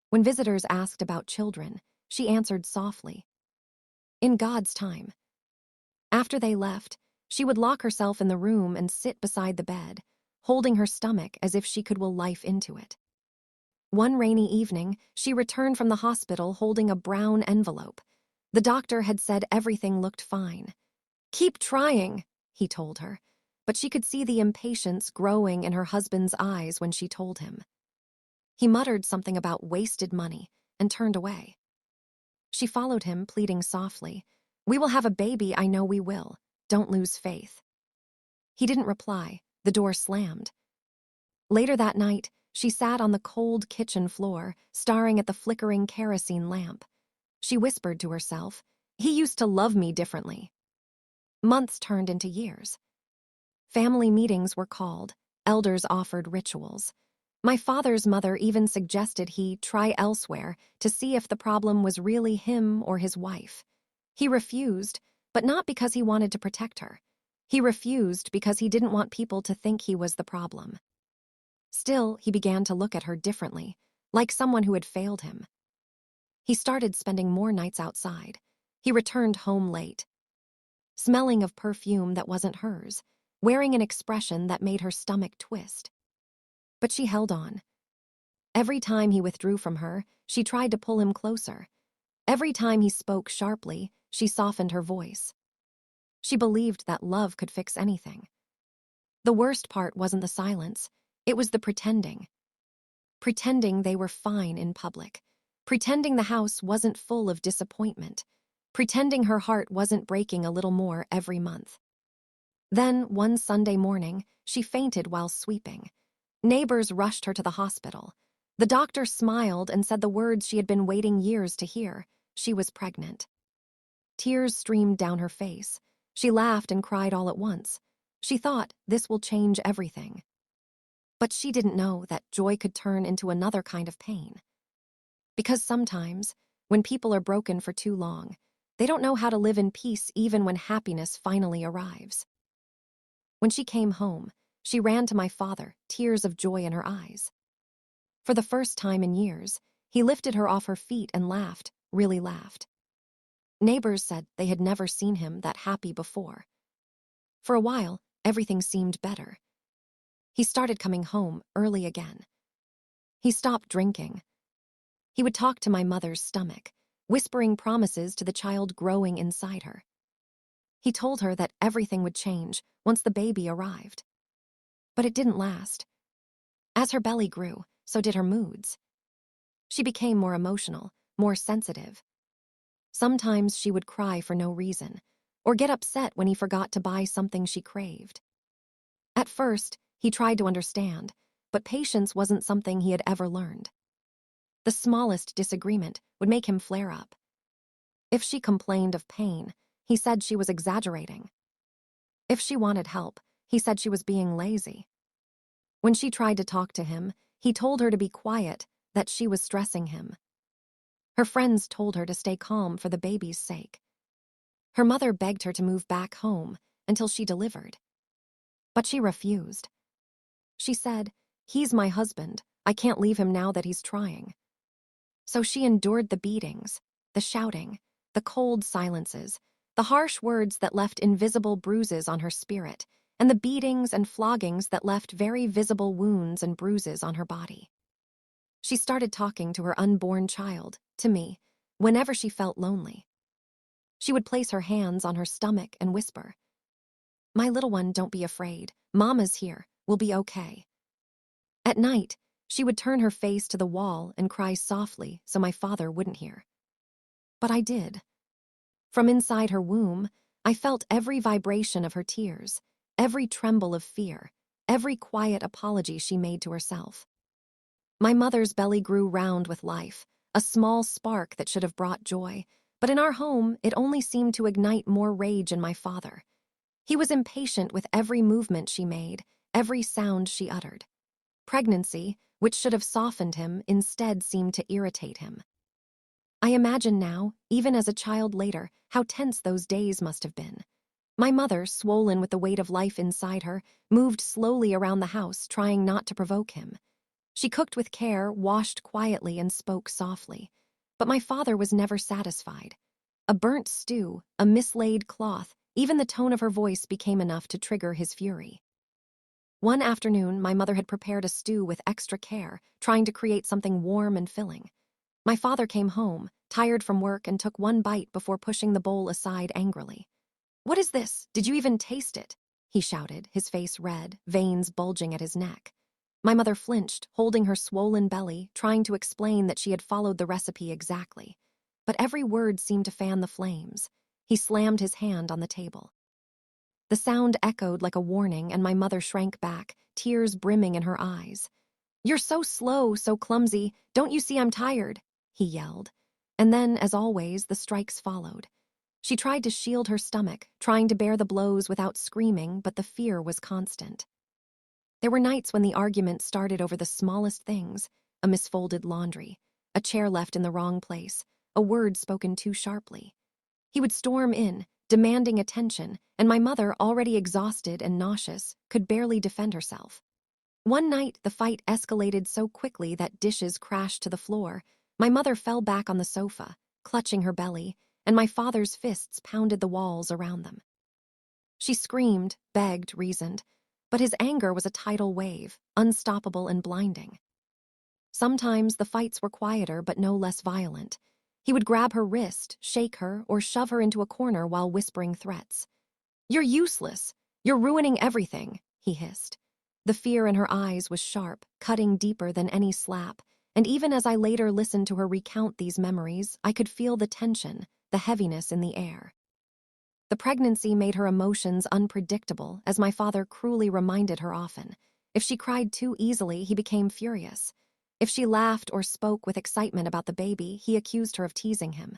When visitors asked about children, she answered softly, "In God's time." After they left, she would lock herself in the room and sit beside the bed, holding her stomach as if she could will life into it. One rainy evening, she returned from the hospital holding a brown envelope. The doctor had said everything looked fine. "Keep trying," he told her, but she could see the impatience growing in her husband's eyes when she told him. He muttered something about wasted money and turned away. She followed him, pleading softly, "We will have a baby, I know we will. Don't lose faith." He didn't reply. The door slammed. Later that night, she sat on the cold kitchen floor, staring at the flickering kerosene lamp. She whispered to herself, "He used to love me differently." Months turned into years. Family meetings were called. Elders offered rituals. My father's mother even suggested he try elsewhere to see if the problem was really him or his wife. He refused, but not because he wanted to protect her. He refused because he didn't want people to think he was the problem. Still, he began to look at her differently, like someone who had failed him. He started spending more nights outside. He returned home late, smelling of perfume that wasn't hers, wearing an expression that made her stomach twist. But she held on. Every time he withdrew from her, she tried to pull him closer. Every time he spoke sharply, she softened her voice. She believed that love could fix anything. The worst part wasn't the silence, it was the pretending. Pretending they were fine in public. Pretending the house wasn't full of disappointment. Pretending her heart wasn't breaking a little more every month. Then, one Sunday morning, she fainted while sweeping. Neighbors rushed her to the hospital. The doctor smiled and said the words she had been waiting years to hear: she was pregnant. Tears streamed down her face. She laughed and cried all at once. She thought, this will change everything. But she didn't know that joy could turn into another kind of pain. Because sometimes, when people are broken for too long, they don't know how to live in peace even when happiness finally arrives. When she came home, she ran to my father, tears of joy in her eyes. For the first time in years, he lifted her off her feet and laughed, really laughed. Neighbors said they had never seen him that happy before. For a while, everything seemed better. He started coming home early again. He stopped drinking. He would talk to my mother's stomach, whispering promises to the child growing inside her. He told her that everything would change once the baby arrived. But it didn't last. As her belly grew, so did her moods. She became more emotional, more sensitive. Sometimes she would cry for no reason, or get upset when he forgot to buy something she craved. At first, he tried to understand, but patience wasn't something he had ever learned. The smallest disagreement would make him flare up. If she complained of pain, he said she was exaggerating. If she wanted help, he said she was being lazy. When she tried to talk to him, he told her to be quiet, that she was stressing him. Her friends told her to stay calm for the baby's sake. Her mother begged her to move back home until she delivered. But she refused. She said, "He's my husband. I can't leave him now that he's trying." So she endured the beatings, the shouting, the cold silences, the harsh words that left invisible bruises on her spirit, and the beatings and floggings that left very visible wounds and bruises on her body. She started talking to her unborn child, to me, whenever she felt lonely. She would place her hands on her stomach and whisper, "My little one, don't be afraid. Mama's here. We'll be okay." At night, she would turn her face to the wall and cry softly so my father wouldn't hear. But I did. From inside her womb, I felt every vibration of her tears, every tremble of fear, every quiet apology she made to herself. My mother's belly grew round with life, a small spark that should have brought joy, but in our home it only seemed to ignite more rage in my father. He was impatient with every movement she made, every sound she uttered. Pregnancy, which should have softened him, instead seemed to irritate him. I imagine now, even as a child later, how tense those days must have been. My mother, swollen with the weight of life inside her, moved slowly around the house, trying not to provoke him. She cooked with care, washed quietly, and spoke softly. But my father was never satisfied. A burnt stew, a mislaid cloth, even the tone of her voice became enough to trigger his fury. One afternoon, my mother had prepared a stew with extra care, trying to create something warm and filling. My father came home, tired from work, and took one bite before pushing the bowl aside angrily. "What is this? Did you even taste it?" he shouted, his face red, veins bulging at his neck. My mother flinched, holding her swollen belly, trying to explain that she had followed the recipe exactly. But every word seemed to fan the flames. He slammed his hand on the table. The sound echoed like a warning, and my mother shrank back, tears brimming in her eyes. "You're so slow, so clumsy. Don't you see I'm tired?" he yelled. And then, as always, the strikes followed. She tried to shield her stomach, trying to bear the blows without screaming, but the fear was constant. There were nights when the argument started over the smallest things: a misfolded laundry, a chair left in the wrong place, a word spoken too sharply. He would storm in, demanding attention, and my mother, already exhausted and nauseous, could barely defend herself. One night, the fight escalated so quickly that dishes crashed to the floor. My mother fell back on the sofa, clutching her belly, and my father's fists pounded the walls around them. She screamed, begged, reasoned, but his anger was a tidal wave, unstoppable and blinding. Sometimes the fights were quieter but no less violent. He would grab her wrist, shake her, or shove her into a corner while whispering threats. "You're useless. You're ruining everything," he hissed. The fear in her eyes was sharp, cutting deeper than any slap, and even as I later listened to her recount these memories, I could feel the tension, the heaviness in the air. The pregnancy made her emotions unpredictable, as my father cruelly reminded her often. If she cried too easily, he became furious. If she laughed or spoke with excitement about the baby, he accused her of teasing him.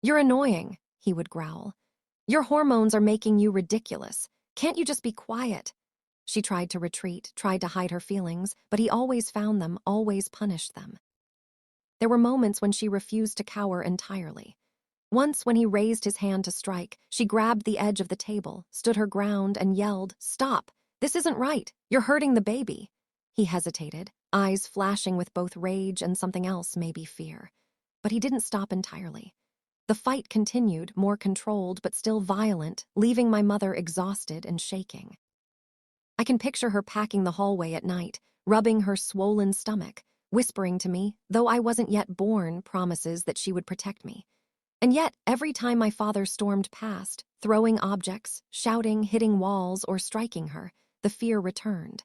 "You're annoying," he would growl. "Your hormones are making you ridiculous. Can't you just be quiet?" She tried to retreat, tried to hide her feelings, but he always found them, always punished them. There were moments when she refused to cower entirely. Once, when he raised his hand to strike, she grabbed the edge of the table, stood her ground, and yelled, "Stop! This isn't right! You're hurting the baby!" He hesitated, eyes flashing with both rage and something else, maybe fear. But he didn't stop entirely. The fight continued, more controlled but still violent, leaving my mother exhausted and shaking. I can picture her packing the hallway at night, rubbing her swollen stomach, whispering to me, though I wasn't yet born, promises that she would protect me. And yet, every time my father stormed past, throwing objects, shouting, hitting walls, or striking her, the fear returned.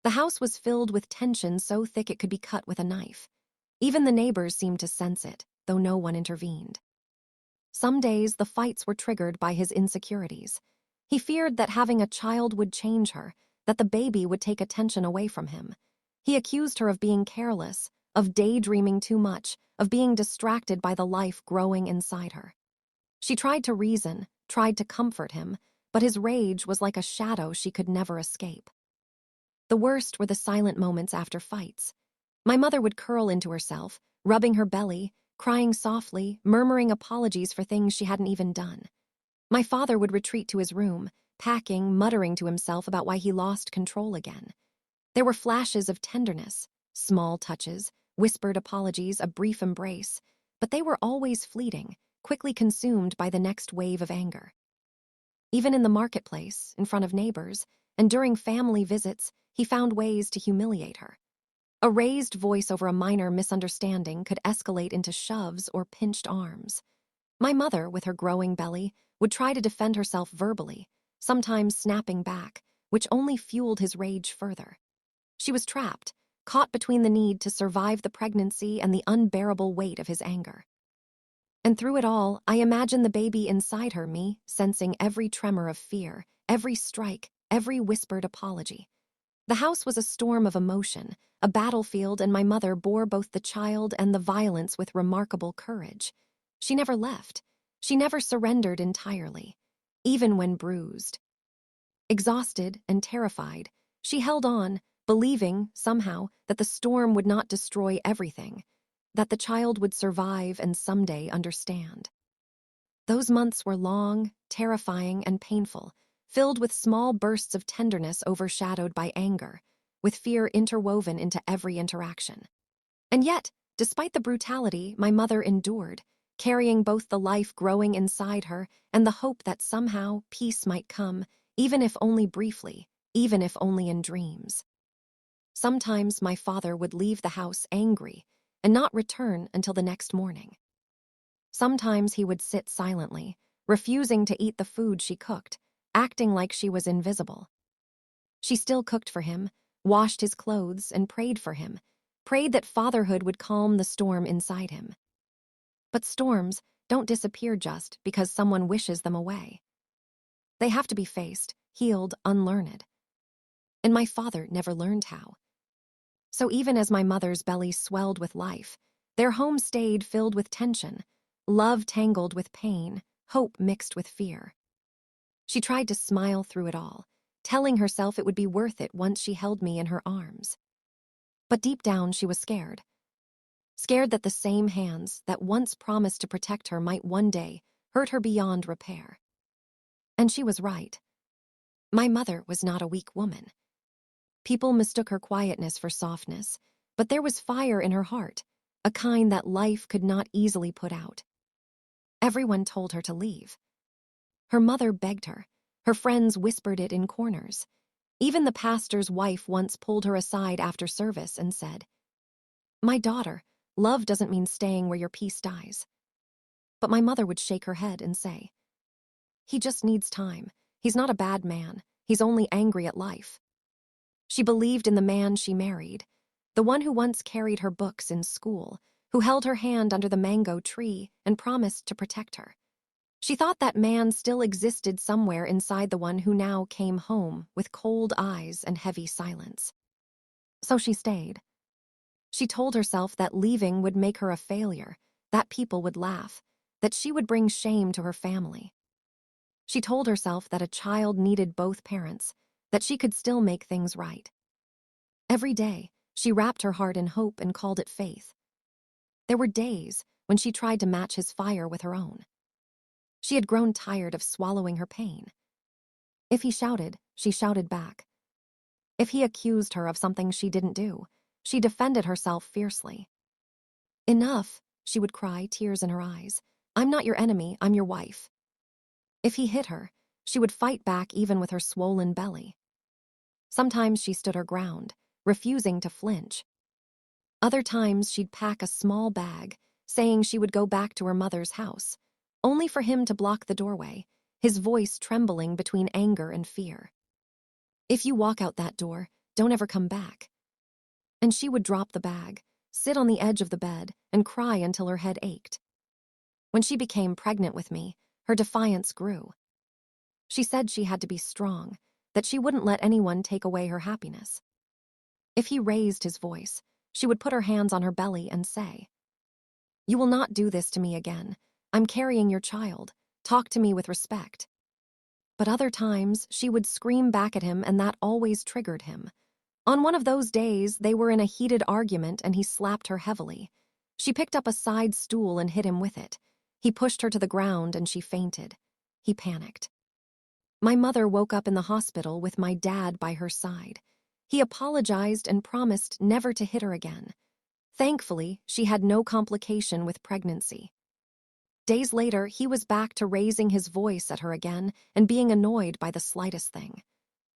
The house was filled with tension so thick it could be cut with a knife. Even the neighbors seemed to sense it, though no one intervened. Some days, the fights were triggered by his insecurities. He feared that having a child would change her, that the baby would take attention away from him. He accused her of being careless, of daydreaming too much, of being distracted by the life growing inside her. She tried to reason, tried to comfort him, but his rage was like a shadow she could never escape. The worst were the silent moments after fights. My mother would curl into herself, rubbing her belly, crying softly, murmuring apologies for things she hadn't even done. My father would retreat to his room, packing, muttering to himself about why he lost control again. There were flashes of tenderness, small touches, whispered apologies, a brief embrace, but they were always fleeting, quickly consumed by the next wave of anger. Even in the marketplace, in front of neighbors, and during family visits, he found ways to humiliate her. A raised voice over a minor misunderstanding could escalate into shoves or pinched arms. My mother, with her growing belly, would try to defend herself verbally, sometimes snapping back, which only fueled his rage further. She was trapped, caught between the need to survive the pregnancy and the unbearable weight of his anger. And through it all, I imagined the baby inside her, me, sensing every tremor of fear, every strike, every whispered apology. The house was a storm of emotion, a battlefield, and my mother bore both the child and the violence with remarkable courage. She never left. She never surrendered entirely, even when bruised. Exhausted and terrified, she held on, believing, somehow, that the storm would not destroy everything, that the child would survive and someday understand. Those months were long, terrifying, and painful, filled with small bursts of tenderness overshadowed by anger, with fear interwoven into every interaction. And yet, despite the brutality, my mother endured, carrying both the life growing inside her and the hope that somehow peace might come, even if only briefly, even if only in dreams. Sometimes my father would leave the house angry and not return until the next morning. Sometimes he would sit silently, refusing to eat the food she cooked, acting like she was invisible. She still cooked for him, washed his clothes, and prayed for him, prayed that fatherhood would calm the storm inside him. But storms don't disappear just because someone wishes them away. They have to be faced, healed, unlearned. And my father never learned how. So even as my mother's belly swelled with life, their home stayed filled with tension, love tangled with pain, hope mixed with fear. She tried to smile through it all, telling herself it would be worth it once she held me in her arms. But deep down she was scared. Scared that the same hands that once promised to protect her might one day hurt her beyond repair. And she was right. My mother was not a weak woman. People mistook her quietness for softness, but there was fire in her heart, a kind that life could not easily put out. Everyone told her to leave. Her mother begged her. Her friends whispered it in corners. Even the pastor's wife once pulled her aside after service and said, "My daughter, love doesn't mean staying where your peace dies." But my mother would shake her head and say, "He just needs time. He's not a bad man. He's only angry at life." She believed in the man she married, the one who once carried her books in school, who held her hand under the mango tree and promised to protect her. She thought that man still existed somewhere inside the one who now came home with cold eyes and heavy silence. So she stayed. She told herself that leaving would make her a failure, that people would laugh, that she would bring shame to her family. She told herself that a child needed both parents, that she could still make things right. Every day, she wrapped her heart in hope and called it faith. There were days when she tried to match his fire with her own. She had grown tired of swallowing her pain. If he shouted, she shouted back. If he accused her of something she didn't do, she defended herself fiercely. Enough, she would cry, tears in her eyes. I'm not your enemy, I'm your wife. If he hit her, she would fight back even with her swollen belly. Sometimes she stood her ground, refusing to flinch. Other times she'd pack a small bag, saying she would go back to her mother's house, only for him to block the doorway, his voice trembling between anger and fear. If you walk out that door, don't ever come back. And she would drop the bag, sit on the edge of the bed, and cry until her head ached. When she became pregnant with me, her defiance grew. She said she had to be strong, that she wouldn't let anyone take away her happiness. If he raised his voice, she would put her hands on her belly and say, "You will not do this to me again. I'm carrying your child. Talk to me with respect." But other times, she would scream back at him, and that always triggered him. On one of those days, they were in a heated argument and he slapped her heavily. She picked up a side stool and hit him with it. He pushed her to the ground and she fainted. He panicked. My mother woke up in the hospital with my dad by her side. He apologized and promised never to hit her again. Thankfully, she had no complication with pregnancy. Days later, he was back to raising his voice at her again and being annoyed by the slightest thing.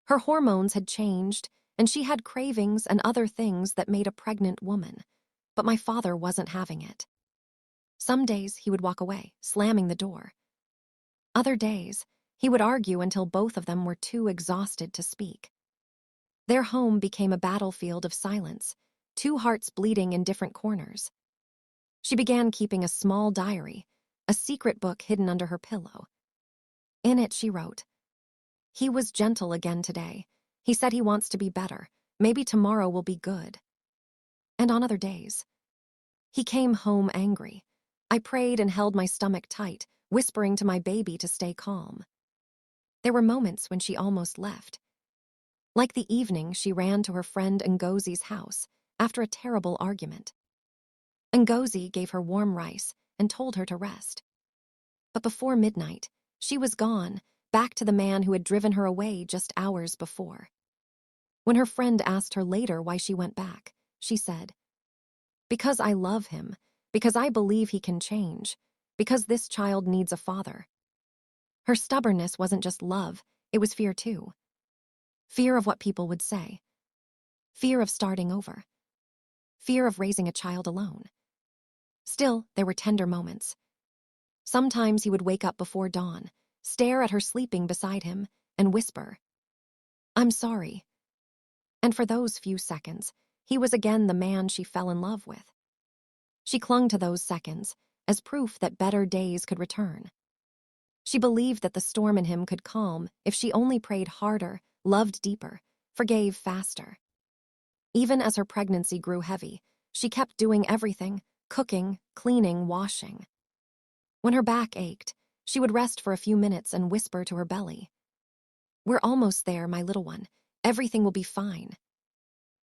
Her hormones had changed, and she had cravings and other things that made a pregnant woman. But my father wasn't having it. Some days he would walk away, slamming the door. Other days, he would argue until both of them were too exhausted to speak. Their home became a battlefield of silence, two hearts bleeding in different corners. She began keeping a small diary, a secret book hidden under her pillow. In it, she wrote, "He was gentle again today. He said he wants to be better. Maybe tomorrow will be good." And on other days, he came home angry. I prayed and held my stomach tight, whispering to my baby to stay calm. There were moments when she almost left. Like the evening she ran to her friend Ngozi's house after a terrible argument. Ngozi gave her warm rice and told her to rest. But before midnight, she was gone, back to the man who had driven her away just hours before. When her friend asked her later why she went back, she said, "Because I love him, because I believe he can change, because this child needs a father." Her stubbornness wasn't just love, it was fear too. Fear of what people would say. Fear of starting over. Fear of raising a child alone. Still, there were tender moments. Sometimes he would wake up before dawn, stare at her sleeping beside him, and whisper, "I'm sorry." And for those few seconds, he was again the man she fell in love with. She clung to those seconds as proof that better days could return. She believed that the storm in him could calm if she only prayed harder, loved deeper, forgave faster. Even as her pregnancy grew heavy, she kept doing everything: cooking, cleaning, washing. When her back ached, she would rest for a few minutes and whisper to her belly, "We're almost there, my little one. Everything will be fine."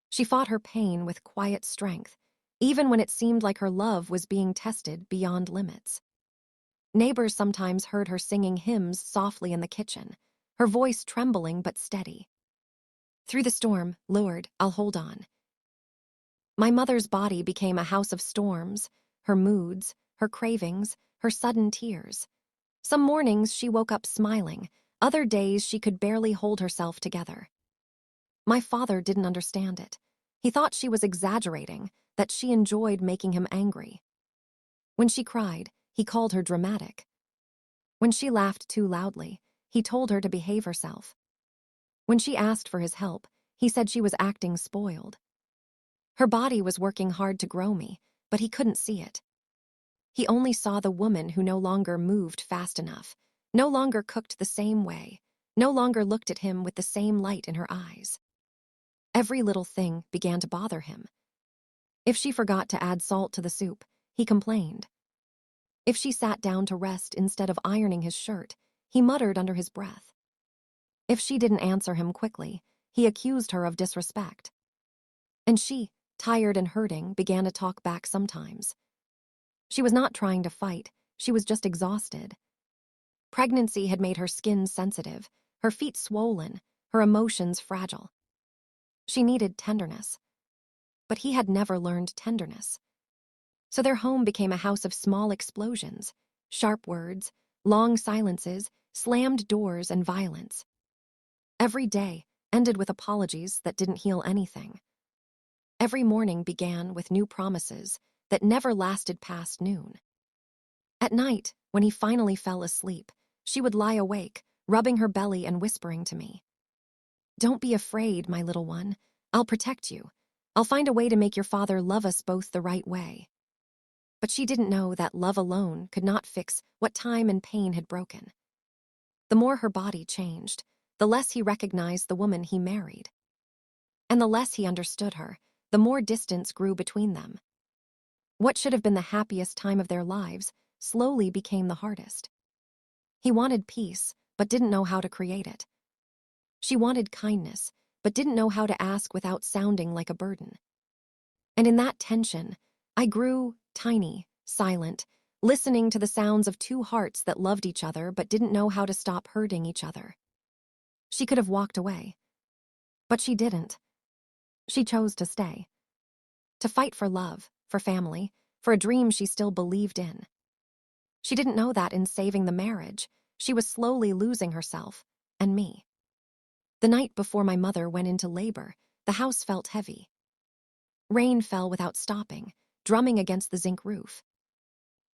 She fought her pain with quiet strength, even when it seemed like her love was being tested beyond limits. Neighbors sometimes heard her singing hymns softly in the kitchen, her voice trembling but steady. Through the storm, Lord, I'll hold on. My mother's body became a house of storms, her moods, her cravings, her sudden tears. Some mornings she woke up smiling, other days she could barely hold herself together. My father didn't understand it. He thought she was exaggerating, that she enjoyed making him angry. When she cried, he called her dramatic. When she laughed too loudly, he told her to behave herself. When she asked for his help, he said she was acting spoiled. Her body was working hard to grow me, but he couldn't see it. He only saw the woman who no longer moved fast enough, no longer cooked the same way, no longer looked at him with the same light in her eyes. Every little thing began to bother him. If she forgot to add salt to the soup, he complained. If she sat down to rest instead of ironing his shirt, he muttered under his breath. If she didn't answer him quickly, he accused her of disrespect. And she, tired and hurting, began to talk back sometimes. She was not trying to fight, she was just exhausted. Pregnancy had made her skin sensitive, her feet swollen, her emotions fragile. She needed tenderness. But he had never learned tenderness. So their home became a house of small explosions, sharp words, long silences, slammed doors, and violence. Every day ended with apologies that didn't heal anything. Every morning began with new promises that never lasted past noon. At night, when he finally fell asleep, she would lie awake, rubbing her belly and whispering to me, "Don't be afraid, my little one. I'll protect you. I'll find a way to make your father love us both the right way." But she didn't know that love alone could not fix what time and pain had broken. The more her body changed, the less he recognized the woman he married. And the less he understood her, the more distance grew between them. What should have been the happiest time of their lives slowly became the hardest. He wanted peace, but didn't know how to create it. She wanted kindness, but didn't know how to ask without sounding like a burden. And in that tension, I grew tiny, silent, listening to the sounds of two hearts that loved each other but didn't know how to stop hurting each other. She could have walked away, but she didn't. She chose to stay. To fight for love, for family, for a dream she still believed in. She didn't know that in saving the marriage, she was slowly losing herself, and me. The night before my mother went into labor, the house felt heavy. Rain fell without stopping, drumming against the zinc roof.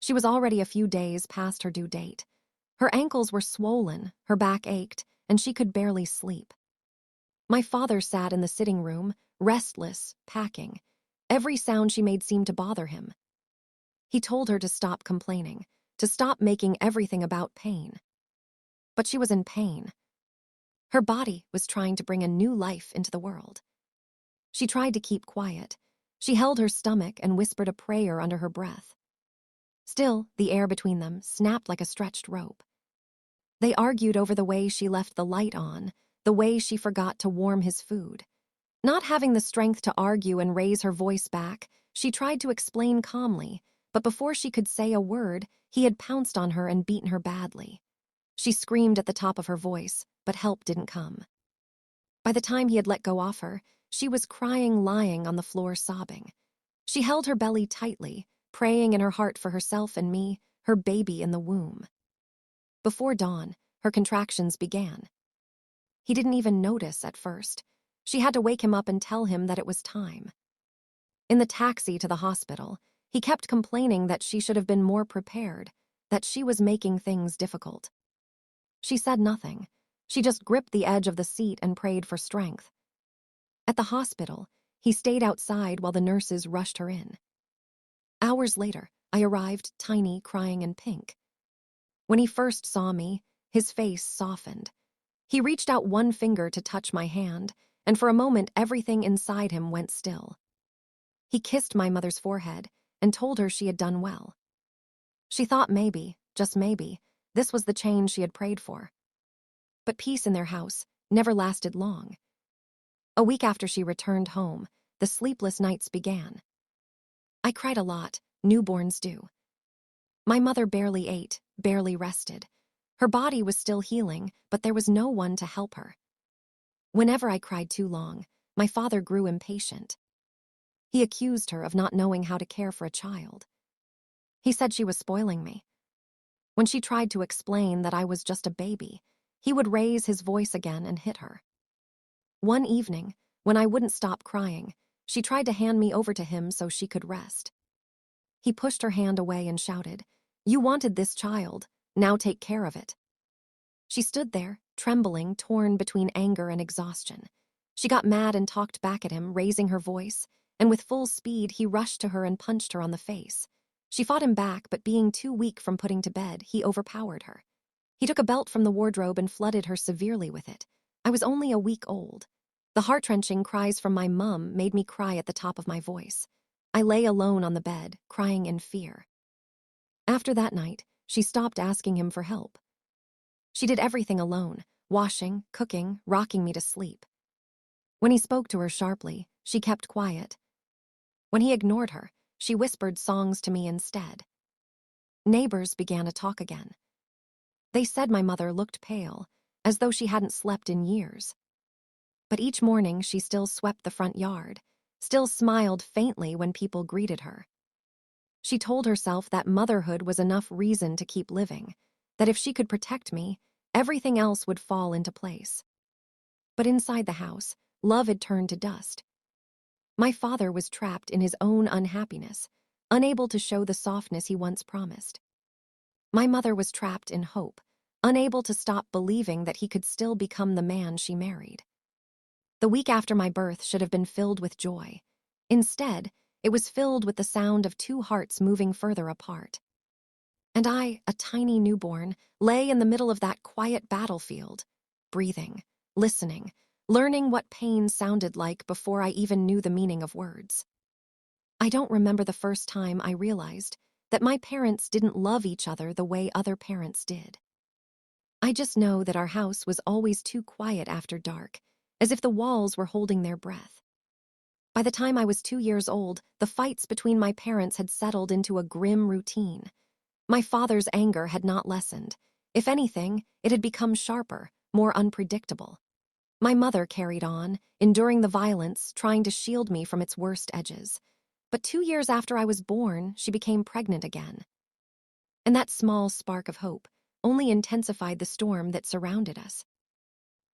She was already a few days past her due date. Her ankles were swollen, her back ached, and she could barely sleep. My father sat in the sitting room, restless, packing. Every sound she made seemed to bother him. He told her to stop complaining, to stop making everything about pain. But she was in pain. Her body was trying to bring a new life into the world. She tried to keep quiet. She held her stomach and whispered a prayer under her breath. Still, the air between them snapped like a stretched rope. They argued over the way she left the light on, the way she forgot to warm his food. Not having the strength to argue and raise her voice back, she tried to explain calmly, but before she could say a word, he had pounced on her and beaten her badly. She screamed at the top of her voice, but help didn't come. By the time he had let go off her, she was crying, lying on the floor, sobbing. She held her belly tightly, praying in her heart for herself and me, her baby in the womb. Before dawn, her contractions began. He didn't even notice at first. She had to wake him up and tell him that it was time. In the taxi to the hospital, he kept complaining that she should have been more prepared, that she was making things difficult. She said nothing. She just gripped the edge of the seat and prayed for strength. At the hospital, he stayed outside while the nurses rushed her in. Hours later, I arrived, tiny, crying, and pink. When he first saw me, his face softened. He reached out one finger to touch my hand, and for a moment everything inside him went still. He kissed my mother's forehead and told her she had done well. She thought maybe, just maybe, this was the change she had prayed for. But peace in their house never lasted long. A week after she returned home, the sleepless nights began. I cried a lot, newborns do. My mother barely ate, barely rested. Her body was still healing, but there was no one to help her. Whenever I cried too long, my father grew impatient. He accused her of not knowing how to care for a child. He said she was spoiling me. When she tried to explain that I was just a baby, he would raise his voice again and hit her. One evening, when I wouldn't stop crying, she tried to hand me over to him so she could rest. He pushed her hand away and shouted, "You wanted this child, now take care of it." She stood there, trembling, torn between anger and exhaustion. She got mad and talked back at him, raising her voice, and with full speed he rushed to her and punched her on the face. She fought him back, but being too weak from putting to bed, he overpowered her. He took a belt from the wardrobe and flooded her severely with it. I was only a week old. The heart-wrenching cries from my mum made me cry at the top of my voice. I lay alone on the bed, crying in fear. After that night, she stopped asking him for help. She did everything alone, washing, cooking, rocking me to sleep. When he spoke to her sharply, she kept quiet. When he ignored her, she whispered songs to me instead. Neighbors began to talk again. They said my mother looked pale, as though she hadn't slept in years. But each morning she still swept the front yard, still smiled faintly when people greeted her. She told herself that motherhood was enough reason to keep living, that if she could protect me, everything else would fall into place. But inside the house, love had turned to dust. My father was trapped in his own unhappiness, unable to show the softness he once promised. My mother was trapped in hope, unable to stop believing that he could still become the man she married. The week after my birth should have been filled with joy. Instead, it was filled with the sound of two hearts moving further apart. And I, a tiny newborn, lay in the middle of that quiet battlefield, breathing, listening, learning what pain sounded like before I even knew the meaning of words. I don't remember the first time I realized that my parents didn't love each other the way other parents did. I just know that our house was always too quiet after dark, as if the walls were holding their breath. By the time I was 2 years old, the fights between my parents had settled into a grim routine. My father's anger had not lessened. If anything, it had become sharper, more unpredictable. My mother carried on, enduring the violence, trying to shield me from its worst edges. But 2 years after I was born, she became pregnant again. And that small spark of hope only intensified the storm that surrounded us.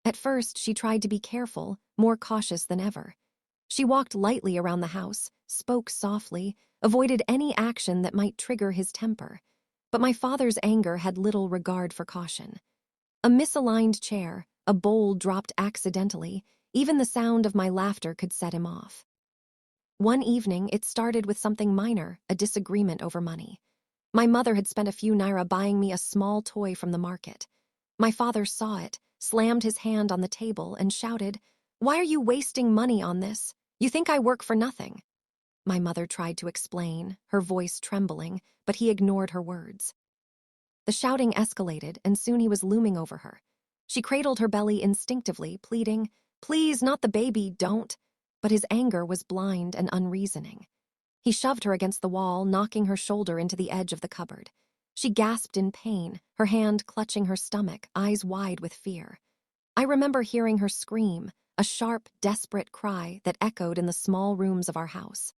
At first, she tried to be careful, more cautious than ever. She walked lightly around the house, spoke softly, avoided any action that might trigger his temper. But my father's anger had little regard for caution. A misaligned chair, a bowl dropped accidentally, even the sound of my laughter could set him off. One evening, it started with something minor, a disagreement over money. My mother had spent a few naira buying me a small toy from the market. My father saw it, slammed his hand on the table, and shouted, "Why are you wasting money on this? You think I work for nothing?" My mother tried to explain, her voice trembling, but he ignored her words. The shouting escalated, and soon he was looming over her. She cradled her belly instinctively, pleading, "Please, not the baby, don't." But his anger was blind and unreasoning. He shoved her against the wall, knocking her shoulder into the edge of the cupboard. She gasped in pain, her hand clutching her stomach, eyes wide with fear. I remember hearing her scream, a sharp, desperate cry that echoed in the small rooms of our house.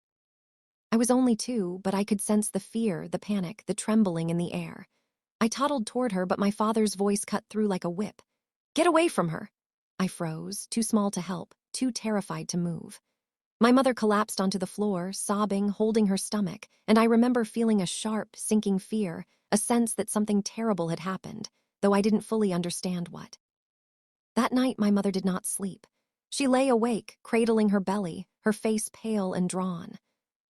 I was only 2, but I could sense the fear, the panic, the trembling in the air. I toddled toward her, but my father's voice cut through like a whip. "Get away from her!" I froze, too small to help, too terrified to move. My mother collapsed onto the floor, sobbing, holding her stomach, and I remember feeling a sharp, sinking fear, a sense that something terrible had happened, though I didn't fully understand what. That night, my mother did not sleep. She lay awake, cradling her belly, her face pale and drawn.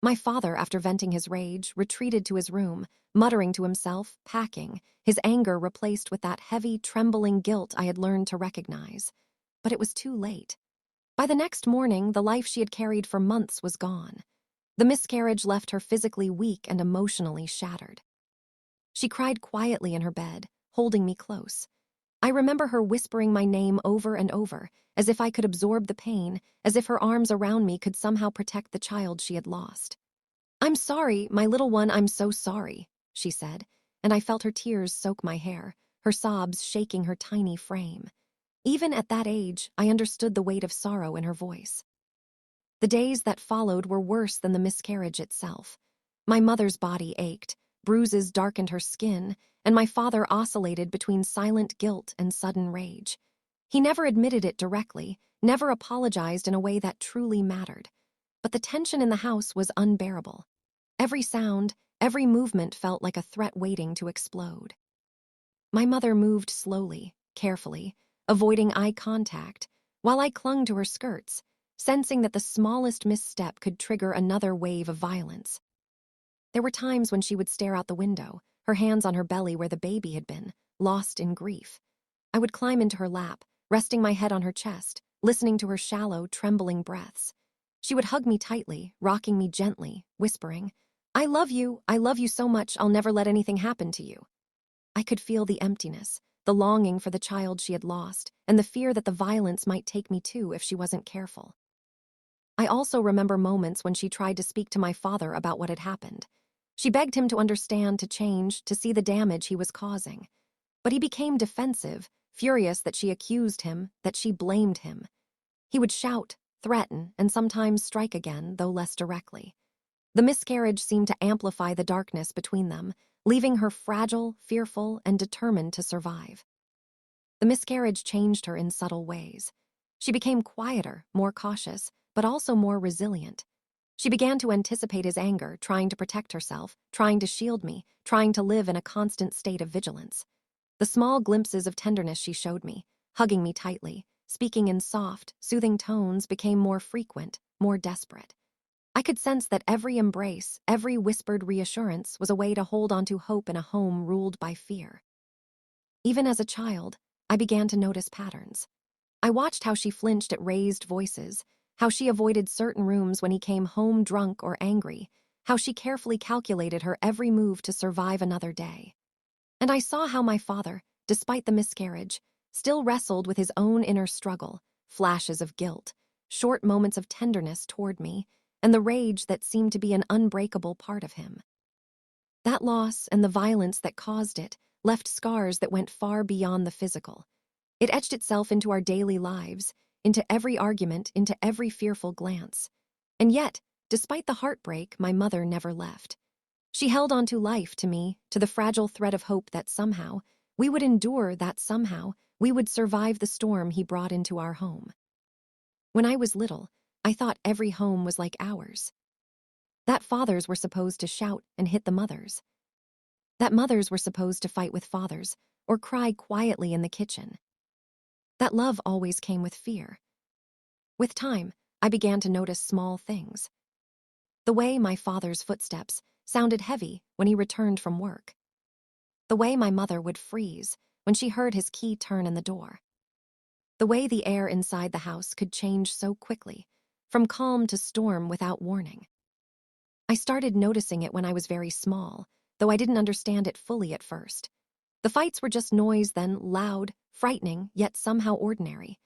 My father, after venting his rage, retreated to his room, muttering to himself, packing, his anger replaced with that heavy, trembling guilt I had learned to recognize. But it was too late. By the next morning, the life she had carried for months was gone. The miscarriage left her physically weak and emotionally shattered. She cried quietly in her bed, holding me close. I remember her whispering my name over and over, as if I could absorb the pain, as if her arms around me could somehow protect the child she had lost. "I'm sorry, my little one, I'm so sorry," she said, and I felt her tears soak my hair, her sobs shaking her tiny frame. Even at that age, I understood the weight of sorrow in her voice. The days that followed were worse than the miscarriage itself. My mother's body ached, bruises darkened her skin, and my father oscillated between silent guilt and sudden rage. He never admitted it directly, never apologized in a way that truly mattered. But the tension in the house was unbearable. Every sound, every movement felt like a threat waiting to explode. My mother moved slowly, carefully, avoiding eye contact, while I clung to her skirts, sensing that the smallest misstep could trigger another wave of violence. There were times when she would stare out the window, her hands on her belly where the baby had been, lost in grief. I would climb into her lap, resting my head on her chest, listening to her shallow, trembling breaths. She would hug me tightly, rocking me gently, whispering, I love you so much, I'll never let anything happen to you." I could feel the emptiness, the longing for the child she had lost, and the fear that the violence might take me too if she wasn't careful. I also remember moments when she tried to speak to my father about what had happened. She begged him to understand, to change, to see the damage he was causing. But he became defensive, furious that she accused him, that she blamed him. He would shout, threaten, and sometimes strike again, though less directly. The miscarriage seemed to amplify the darkness between them, leaving her fragile, fearful, and determined to survive. The miscarriage changed her in subtle ways. She became quieter, more cautious, but also more resilient. She began to anticipate his anger, trying to protect herself, trying to shield me, trying to live in a constant state of vigilance. The small glimpses of tenderness she showed me, hugging me tightly, speaking in soft, soothing tones, became more frequent, more desperate. I could sense that every embrace, every whispered reassurance was a way to hold on to hope in a home ruled by fear. Even as a child, I began to notice patterns. I watched how she flinched at raised voices, how she avoided certain rooms when he came home drunk or angry, how she carefully calculated her every move to survive another day. And I saw how my father, despite the miscarriage, still wrestled with his own inner struggle, flashes of guilt, short moments of tenderness toward me, and the rage that seemed to be an unbreakable part of him. That loss and the violence that caused it left scars that went far beyond the physical. It etched itself into our daily lives, into every argument, into every fearful glance. And yet, despite the heartbreak, my mother never left. She held on to life, to me, to the fragile thread of hope that somehow we would endure, that somehow we would survive the storm he brought into our home. When I was little, I thought every home was like ours. That fathers were supposed to shout and hit the mothers. That mothers were supposed to fight with fathers or cry quietly in the kitchen. That love always came with fear. With time, I began to notice small things. The way my father's footsteps sounded heavy when he returned from work. The way my mother would freeze when she heard his key turn in the door. The way the air inside the house could change so quickly, from calm to storm without warning. I started noticing it when I was very small, though I didn't understand it fully at first. The fights were just noise then, loud, frightening, yet somehow ordinary.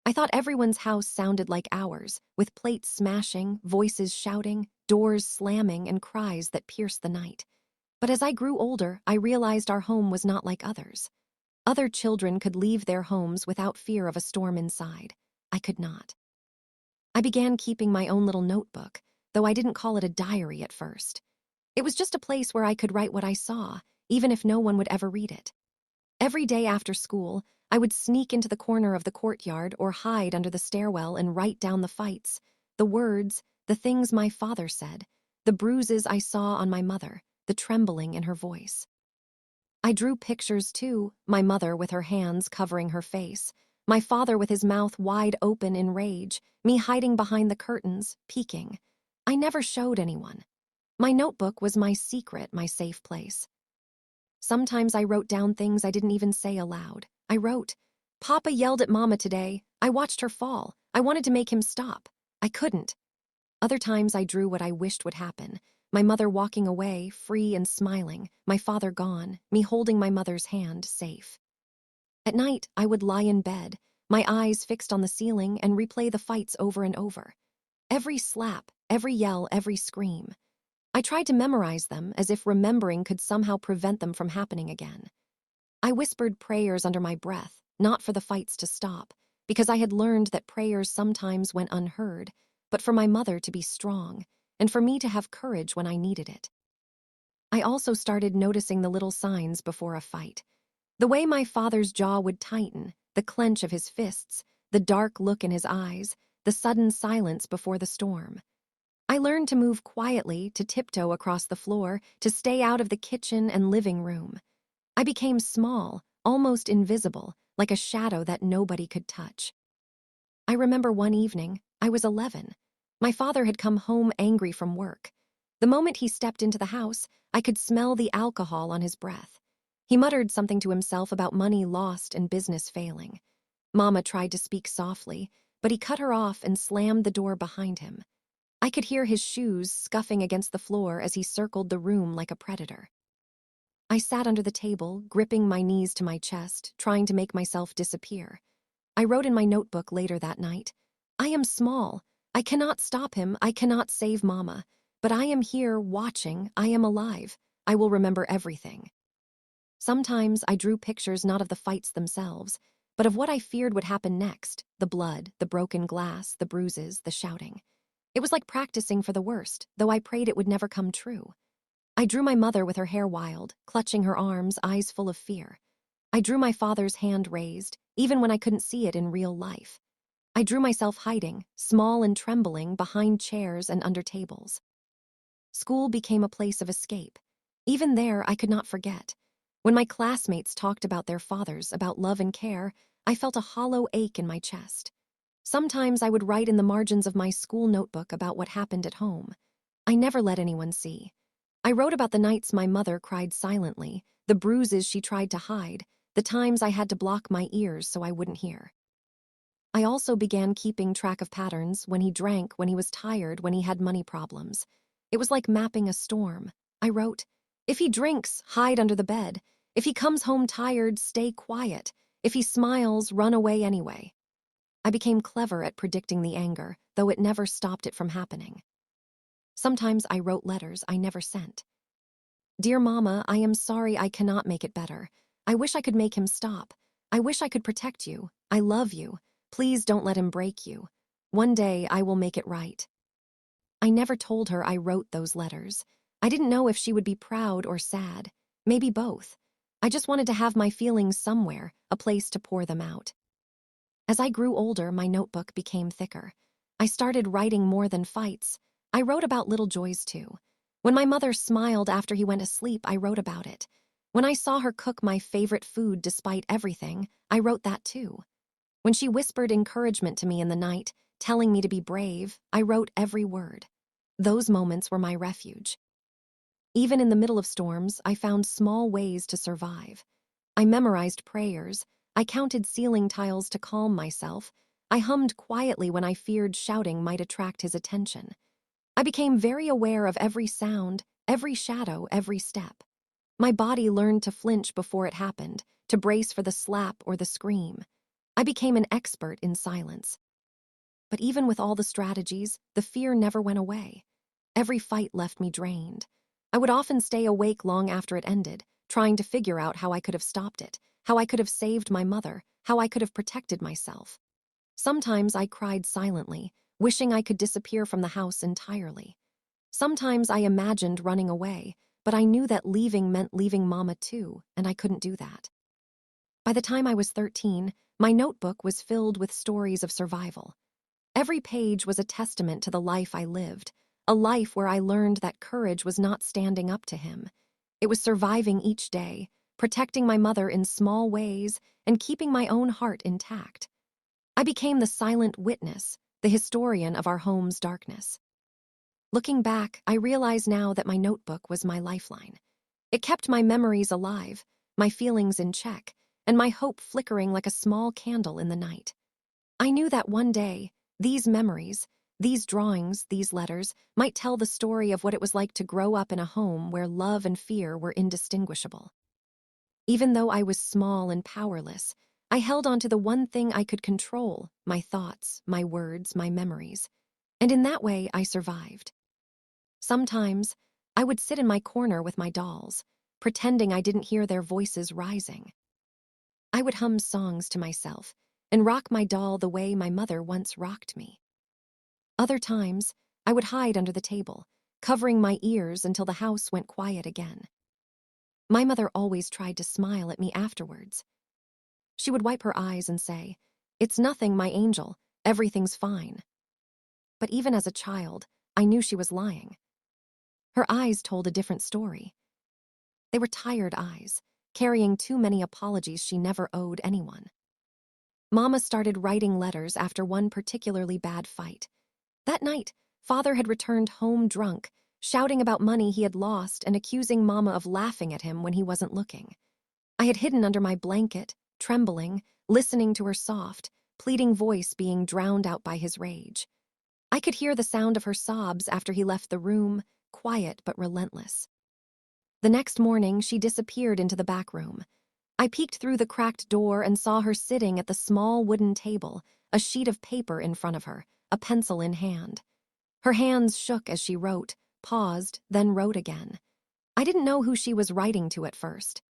I thought everyone's house sounded like ours, with plates smashing, voices shouting, doors slamming, and cries that pierced the night. But as I grew older, I realized our home was not like others. Other children could leave their homes without fear of a storm inside. I could not. I began keeping my own little notebook, though I didn't call it a diary at first. It was just a place where I could write what I saw, even if no one would ever read it. Every day after school, I would sneak into the corner of the courtyard or hide under the stairwell and write down the fights, the words, the things my father said, the bruises I saw on my mother, the trembling in her voice. I drew pictures too, my mother with her hands covering her face, my father with his mouth wide open in rage, me hiding behind the curtains, peeking. I never showed anyone. My notebook was my secret, my safe place. Sometimes I wrote down things I didn't even say aloud. I wrote, "Papa yelled at Mama today. I watched her fall. I wanted to make him stop. I couldn't." Other times I drew what I wished would happen. My mother walking away, free and smiling, my father gone, me holding my mother's hand, safe. At night, I would lie in bed, my eyes fixed on the ceiling, and replay the fights over and over. Every slap, every yell, every scream. I tried to memorize them as if remembering could somehow prevent them from happening again. I whispered prayers under my breath, not for the fights to stop, because I had learned that prayers sometimes went unheard, but for my mother to be strong, and for me to have courage when I needed it. I also started noticing the little signs before a fight. The way my father's jaw would tighten, the clench of his fists, the dark look in his eyes, the sudden silence before the storm. I learned to move quietly, to tiptoe across the floor, to stay out of the kitchen and living room. I became small, almost invisible, like a shadow that nobody could touch. I remember one evening, I was 11. My father had come home angry from work. The moment he stepped into the house, I could smell the alcohol on his breath. He muttered something to himself about money lost and business failing. Mama tried to speak softly, but he cut her off and slammed the door behind him. I could hear his shoes scuffing against the floor as he circled the room like a predator. I sat under the table, gripping my knees to my chest, trying to make myself disappear. I wrote in my notebook later that night, "I am small. I cannot stop him. I cannot save Mama. But I am here, watching. I am alive. I will remember everything." Sometimes I drew pictures not of the fights themselves, but of what I feared would happen next: the blood, the broken glass, the bruises, the shouting. It was like practicing for the worst, though I prayed it would never come true. I drew my mother with her hair wild, clutching her arms, eyes full of fear. I drew my father's hand raised, even when I couldn't see it in real life. I drew myself hiding, small and trembling, behind chairs and under tables. School became a place of escape. Even there, I could not forget. When my classmates talked about their fathers, about love and care, I felt a hollow ache in my chest. Sometimes I would write in the margins of my school notebook about what happened at home. I never let anyone see. I wrote about the nights my mother cried silently, the bruises she tried to hide, the times I had to block my ears so I wouldn't hear. I also began keeping track of patterns: when he drank, when he was tired, when he had money problems. It was like mapping a storm. I wrote, "If he drinks, hide under the bed. If he comes home tired, stay quiet. If he smiles, run away anyway." I became clever at predicting the anger, though it never stopped it from happening. Sometimes I wrote letters I never sent. "Dear Mama, I am sorry I cannot make it better. I wish I could make him stop. I wish I could protect you. I love you. Please don't let him break you. One day I will make it right." I never told her I wrote those letters. I didn't know if she would be proud or sad. Maybe both. I just wanted to have my feelings somewhere, a place to pour them out. As I grew older, my notebook became thicker. I started writing more than fights. I wrote about little joys too. When my mother smiled after he went to sleep, I wrote about it. When I saw her cook my favorite food despite everything, I wrote that too. When she whispered encouragement to me in the night, telling me to be brave, I wrote every word. Those moments were my refuge. Even in the middle of storms, I found small ways to survive. I memorized prayers. I counted ceiling tiles to calm myself. I hummed quietly when I feared shouting might attract his attention. I became very aware of every sound, every shadow, every step. My body learned to flinch before it happened, to brace for the slap or the scream. I became an expert in silence. But even with all the strategies, the fear never went away. Every fight left me drained. I would often stay awake long after it ended, trying to figure out how I could have stopped it, how I could have saved my mother, how I could have protected myself. Sometimes I cried silently, wishing I could disappear from the house entirely. Sometimes I imagined running away, but I knew that leaving meant leaving Mama too, and I couldn't do that. By the time I was 13, my notebook was filled with stories of survival. Every page was a testament to the life I lived, a life where I learned that courage was not standing up to him. It was surviving each day, protecting my mother in small ways, and keeping my own heart intact. I became the silent witness, the historian of our home's darkness. Looking back, I realize now that my notebook was my lifeline. It kept my memories alive, my feelings in check, and my hope flickering like a small candle in the night. I knew that one day, these memories, these drawings, these letters, might tell the story of what it was like to grow up in a home where love and fear were indistinguishable. Even though I was small and powerless, I held on to the one thing I could control: my thoughts, my words, my memories. And in that way, I survived. Sometimes, I would sit in my corner with my dolls, pretending I didn't hear their voices rising. I would hum songs to myself and rock my doll the way my mother once rocked me. Other times, I would hide under the table, covering my ears until the house went quiet again. My mother always tried to smile at me afterwards. She would wipe her eyes and say, "It's nothing, my angel, everything's fine." But even as a child, I knew she was lying. Her eyes told a different story. They were tired eyes, carrying too many apologies she never owed anyone. Mama started writing letters after one particularly bad fight. That night, Father had returned home drunk, shouting about money he had lost and accusing Mama of laughing at him when he wasn't looking. I had hidden under my blanket, trembling, listening to her soft, pleading voice being drowned out by his rage. I could hear the sound of her sobs after he left the room, quiet but relentless. The next morning, she disappeared into the back room. I peeked through the cracked door and saw her sitting at the small wooden table, a sheet of paper in front of her, a pencil in hand. Her hands shook as she wrote, paused, then wrote again. I didn't know who she was writing to at first.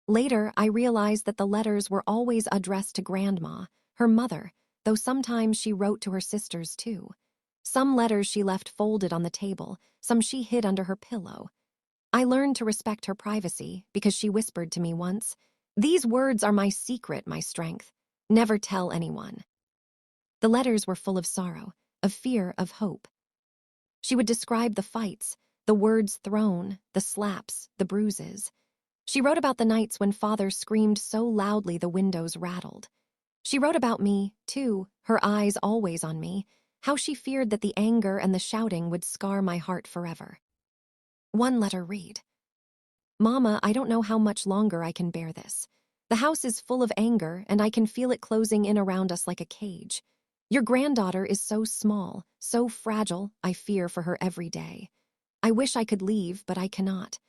Later, I realized that the letters were always addressed to Grandma, her mother, though sometimes she wrote to her sisters too. Some letters she left folded on the table, some she hid under her pillow. I learned to respect her privacy because she whispered to me once, "These words are my secret, my strength. Never tell anyone." The letters were full of sorrow, of fear, of hope. She would describe the fights, the words thrown, the slaps, the bruises. She wrote about the nights when Father screamed so loudly the windows rattled. She wrote about me, too, her eyes always on me, how she feared that the anger and the shouting would scar my heart forever. One letter read, "Mama, I don't know how much longer I can bear this. The house is full of anger, and I can feel it closing in around us like a cage. Your granddaughter is so small, so fragile, I fear for her every day. I wish I could leave, but I cannot.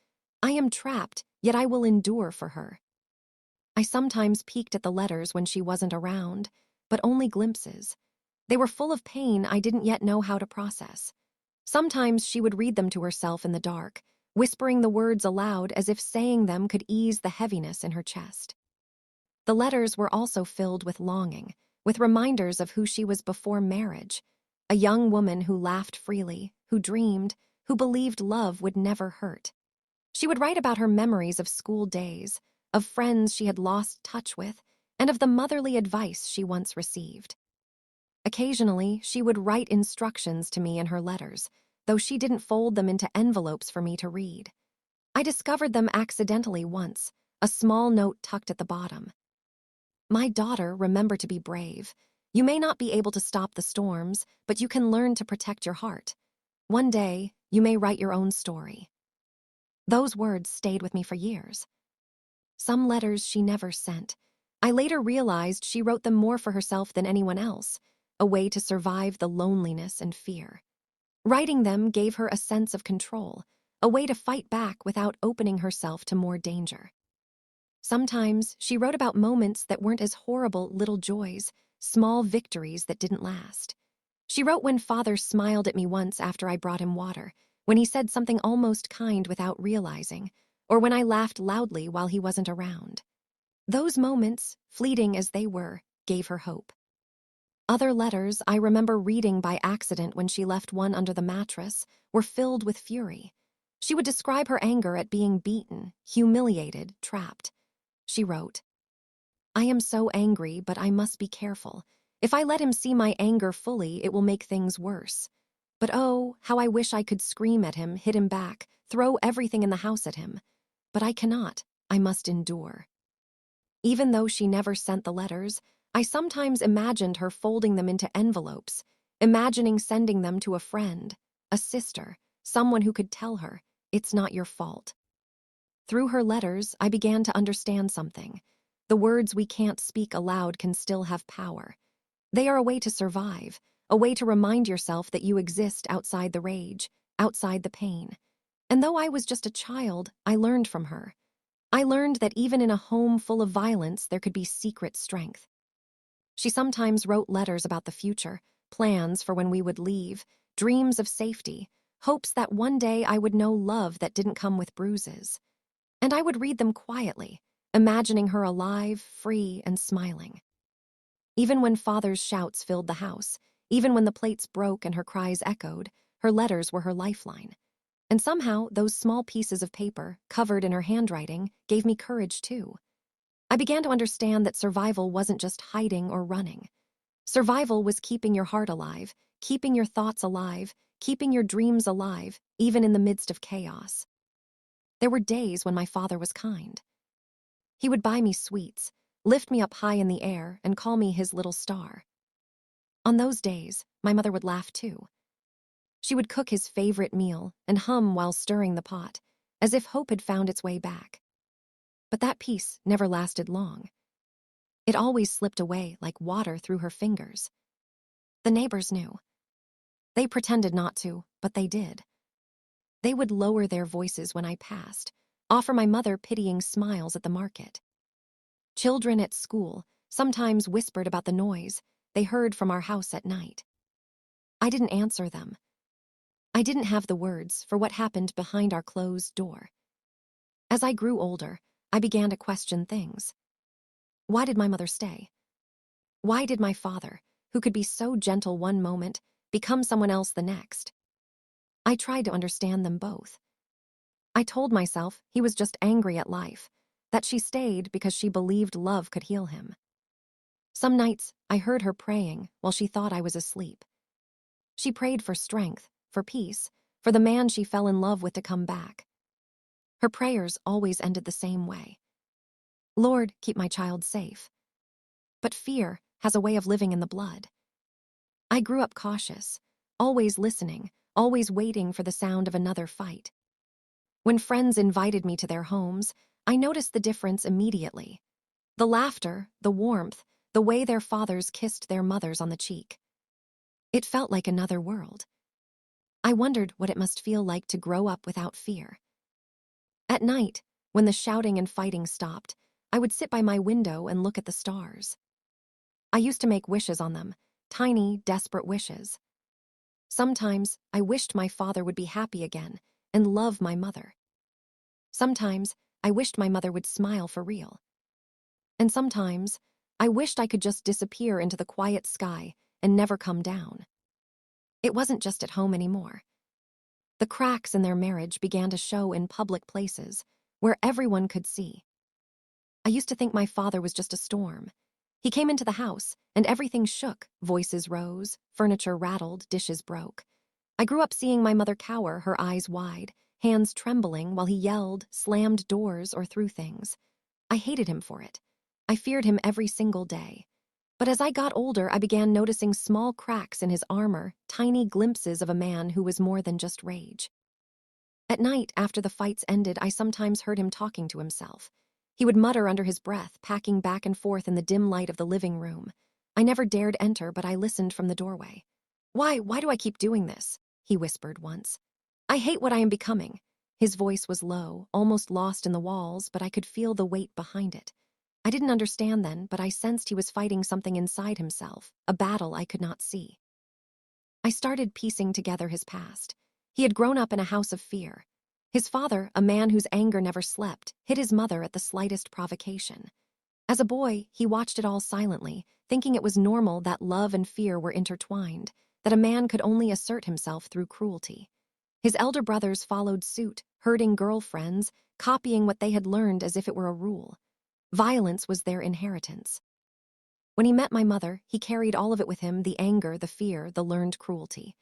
I am trapped, yet I will endure for her." I sometimes peeked at the letters when she wasn't around, but only glimpses. They were full of pain I didn't yet know how to process. Sometimes she would read them to herself in the dark, whispering the words aloud as if saying them could ease the heaviness in her chest. The letters were also filled with longing, with reminders of who she was before marriage, a young woman who laughed freely, who dreamed, who believed love would never hurt. She would write about her memories of school days, of friends she had lost touch with, and of the motherly advice she once received. Occasionally, she would write instructions to me in her letters, though she didn't fold them into envelopes for me to read. I discovered them accidentally once, a small note tucked at the bottom. "My daughter, remember to be brave. You may not be able to stop the storms, but you can learn to protect your heart. One day, you may write your own story." Those words stayed with me for years. Some letters she never sent. I later realized she wrote them more for herself than anyone else, a way to survive the loneliness and fear. Writing them gave her a sense of control, a way to fight back without opening herself to more danger. Sometimes she wrote about moments that weren't as horrible little joys, small victories that didn't last. She wrote when Father smiled at me once after I brought him water, when he said something almost kind without realizing, or when I laughed loudly while he wasn't around. Those moments, fleeting as they were, gave her hope. Other letters I remember reading by accident when she left one under the mattress were filled with fury. She would describe her anger at being beaten, humiliated, trapped. She wrote, "I am so angry, but I must be careful. If I let him see my anger fully, it will make things worse. But oh, how I wish I could scream at him, hit him back, throw everything in the house at him. But I cannot. I must endure." Even though she never sent the letters, I sometimes imagined her folding them into envelopes, imagining sending them to a friend, a sister, someone who could tell her, "It's not your fault." Through her letters, I began to understand something. The words we can't speak aloud can still have power. They are a way to survive, a way to remind yourself that you exist outside the rage, outside the pain. And though I was just a child, I learned from her. I learned that even in a home full of violence, there could be secret strength. She sometimes wrote letters about the future, plans for when we would leave, dreams of safety, hopes that one day I would know love that didn't come with bruises. And I would read them quietly, imagining her alive, free, and smiling. Even when Father's shouts filled the house, even when the plates broke and her cries echoed, her letters were her lifeline. And somehow, those small pieces of paper, covered in her handwriting, gave me courage too. I began to understand that survival wasn't just hiding or running. Survival was keeping your heart alive, keeping your thoughts alive, keeping your dreams alive, even in the midst of chaos. There were days when my father was kind. He would buy me sweets, lift me up high in the air, and call me his little star. On those days, my mother would laugh too. She would cook his favorite meal and hum while stirring the pot, as if hope had found its way back. But that peace never lasted long. It always slipped away like water through her fingers. The neighbors knew. They pretended not to, but they did. They would lower their voices when I passed, offer my mother pitying smiles at the market. Children at school sometimes whispered about the noise they heard from our house at night. I didn't answer them. I didn't have the words for what happened behind our closed door. As I grew older, I began to question things. Why did my mother stay? Why did my father, who could be so gentle one moment, become someone else the next? I tried to understand them both. I told myself he was just angry at life, that she stayed because she believed love could heal him. Some nights, I heard her praying while she thought I was asleep. She prayed for strength, for peace, for the man she fell in love with to come back. Her prayers always ended the same way. Lord, keep my child safe. But fear has a way of living in the blood. I grew up cautious, always listening, always waiting for the sound of another fight. When friends invited me to their homes, I noticed the difference immediately. The laughter, the warmth, the way their fathers kissed their mothers on the cheek. It felt like another world. I wondered what it must feel like to grow up without fear. At night, when the shouting and fighting stopped, I would sit by my window and look at the stars. I used to make wishes on them, tiny, desperate wishes. Sometimes I wished my father would be happy again and love my mother. Sometimes I wished my mother would smile for real. And sometimes I wished I could just disappear into the quiet sky and never come down. It wasn't just at home anymore. The cracks in their marriage began to show in public places where everyone could see. I used to think my father was just a storm. He came into the house, and everything shook, voices rose, furniture rattled, dishes broke. I grew up seeing my mother cower, her eyes wide, hands trembling while he yelled, slammed doors, or threw things. I hated him for it. I feared him every single day. But as I got older, I began noticing small cracks in his armor, tiny glimpses of a man who was more than just rage. At night, after the fights ended, I sometimes heard him talking to himself. He would mutter under his breath, packing back and forth in the dim light of the living room. I never dared enter, but I listened from the doorway. Why do I keep doing this?" he whispered once. "I hate what I am becoming." His voice was low, almost lost in the walls, but I could feel the weight behind it. I didn't understand then, but I sensed he was fighting something inside himself, a battle I could not see. I started piecing together his past. He had grown up in a house of fear. His father, a man whose anger never slept, hit his mother at the slightest provocation. As a boy, he watched it all silently, thinking it was normal that love and fear were intertwined, that a man could only assert himself through cruelty. His elder brothers followed suit, hurting girlfriends, copying what they had learned as if it were a rule. Violence was their inheritance. When he met my mother, he carried all of it with him, the anger, the fear, the learned cruelty.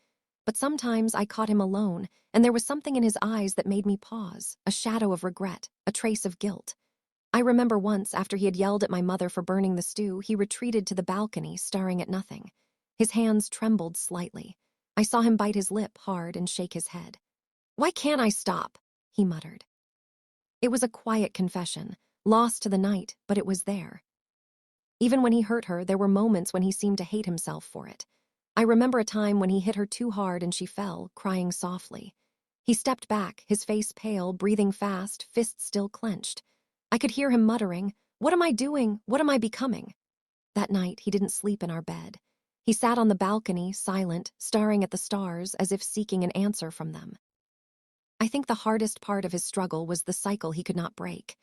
But sometimes I caught him alone, and there was something in his eyes that made me pause, a shadow of regret, a trace of guilt. I remember once, after he had yelled at my mother for burning the stew, he retreated to the balcony, staring at nothing. His hands trembled slightly. I saw him bite his lip hard and shake his head. "Why can't I stop?" he muttered. It was a quiet confession, lost to the night, but it was there. Even when he hurt her, there were moments when he seemed to hate himself for it. I remember a time when he hit her too hard and she fell, crying softly. He stepped back, his face pale, breathing fast, fists still clenched. I could hear him muttering, "What am I doing? What am I becoming?" That night, he didn't sleep in our bed. He sat on the balcony, silent, staring at the stars as if seeking an answer from them. I think the hardest part of his struggle was the cycle he could not break.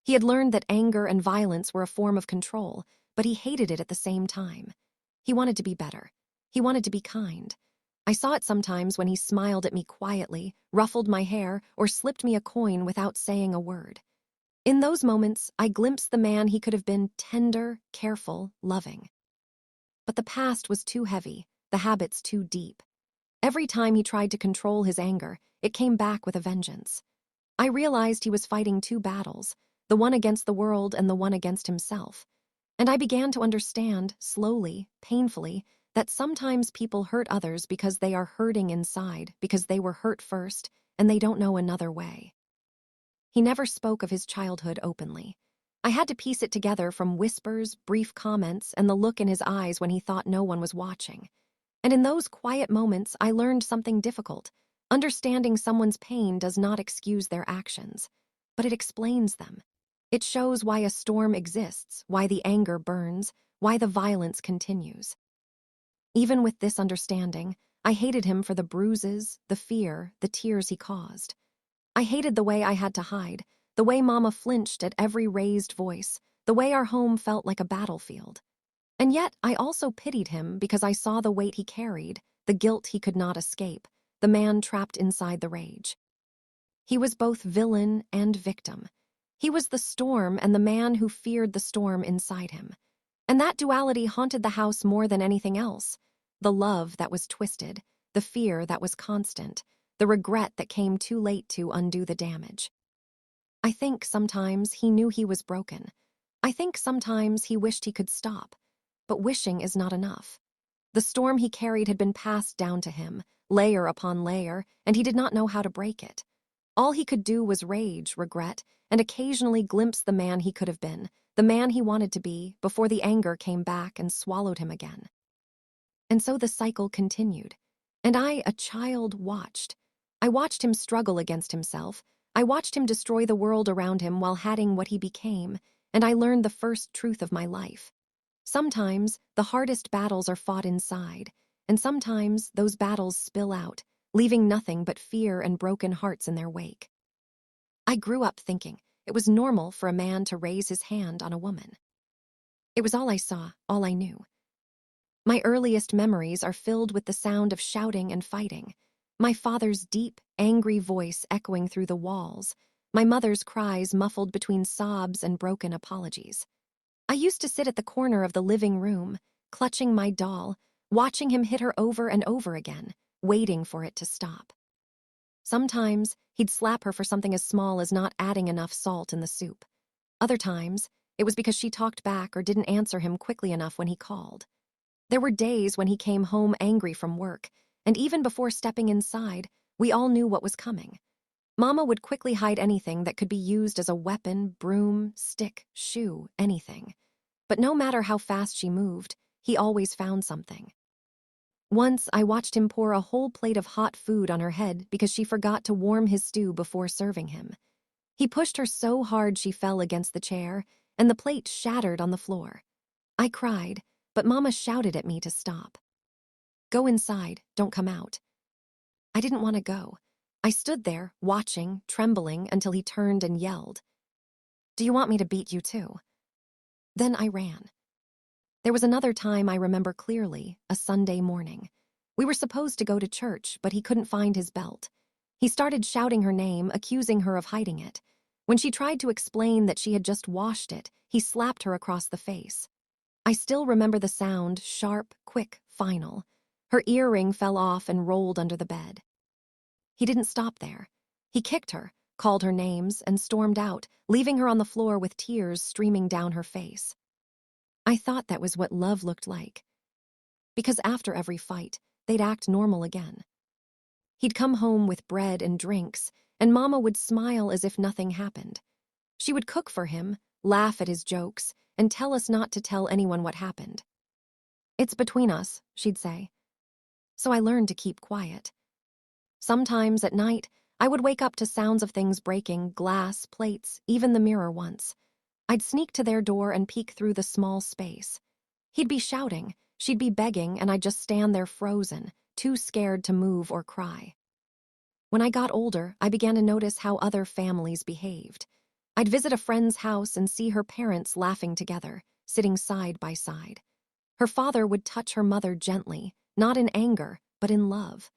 He had learned that anger and violence were a form of control, but he hated it at the same time. He wanted to be better. He wanted to be kind. I saw it sometimes when he smiled at me quietly, ruffled my hair, or slipped me a coin without saying a word. In those moments, I glimpsed the man he could have been: tender, careful, loving. But the past was too heavy, the habits too deep. Every time he tried to control his anger, it came back with a vengeance. I realized he was fighting two battles, the one against the world and the one against himself. And I began to understand, slowly, painfully, that sometimes people hurt others because they are hurting inside, because they were hurt first, and they don't know another way. He never spoke of his childhood openly. I had to piece it together from whispers, brief comments, and the look in his eyes when he thought no one was watching. And in those quiet moments, I learned something difficult. Understanding someone's pain does not excuse their actions, but it explains them. It shows why a storm exists, why the anger burns, why the violence continues. Even with this understanding, I hated him for the bruises, the fear, the tears he caused. I hated the way I had to hide, the way Mama flinched at every raised voice, the way our home felt like a battlefield. And yet, I also pitied him because I saw the weight he carried, the guilt he could not escape, the man trapped inside the rage. He was both villain and victim. He was the storm and the man who feared the storm inside him. And that duality haunted the house more than anything else. The love that was twisted, the fear that was constant, the regret that came too late to undo the damage. I think sometimes he knew he was broken. I think sometimes he wished he could stop. But wishing is not enough. The storm he carried had been passed down to him, layer upon layer, and he did not know how to break it. All he could do was rage, regret, and occasionally glimpse the man he could have been, the man he wanted to be, before the anger came back and swallowed him again. And so the cycle continued. And I, a child, watched. I watched him struggle against himself. I watched him destroy the world around him while hating what he became, and I learned the first truth of my life. Sometimes the hardest battles are fought inside, and sometimes those battles spill out, leaving nothing but fear and broken hearts in their wake. I grew up thinking it was normal for a man to raise his hand on a woman. It was all I saw, all I knew. My earliest memories are filled with the sound of shouting and fighting, my father's deep, angry voice echoing through the walls, my mother's cries muffled between sobs and broken apologies. I used to sit at the corner of the living room, clutching my doll, watching him hit her over and over again, waiting for it to stop. Sometimes, he'd slap her for something as small as not adding enough salt in the soup. Other times, it was because she talked back or didn't answer him quickly enough when he called. There were days when he came home angry from work, and even before stepping inside, we all knew what was coming. Mama would quickly hide anything that could be used as a weapon, broom, stick, shoe, anything. But no matter how fast she moved, he always found something. Once, I watched him pour a whole plate of hot food on her head because she forgot to warm his stew before serving him. He pushed her so hard she fell against the chair, and the plate shattered on the floor. I cried, but Mama shouted at me to stop. Go inside, don't come out. I didn't want to go. I stood there, watching, trembling, until he turned and yelled, "Do you want me to beat you too?" Then I ran. There was another time I remember clearly, a Sunday morning. We were supposed to go to church, but he couldn't find his belt. He started shouting her name, accusing her of hiding it. When she tried to explain that she had just washed it, he slapped her across the face. I still remember the sound, sharp, quick, final. Her earring fell off and rolled under the bed. He didn't stop there. He kicked her, called her names, and stormed out, leaving her on the floor with tears streaming down her face. I thought that was what love looked like. Because after every fight, they'd act normal again. He'd come home with bread and drinks, and Mama would smile as if nothing happened. She would cook for him, laugh at his jokes, and tell us not to tell anyone what happened. "It's between us," she'd say. So I learned to keep quiet. Sometimes at night, I would wake up to sounds of things breaking, glass, plates, even the mirror once. I'd sneak to their door and peek through the small space. He'd be shouting, she'd be begging, and I'd just stand there frozen, too scared to move or cry. When I got older, I began to notice how other families behaved. I'd visit a friend's house and see her parents laughing together, sitting side by side. Her father would touch her mother gently, not in anger, but in love.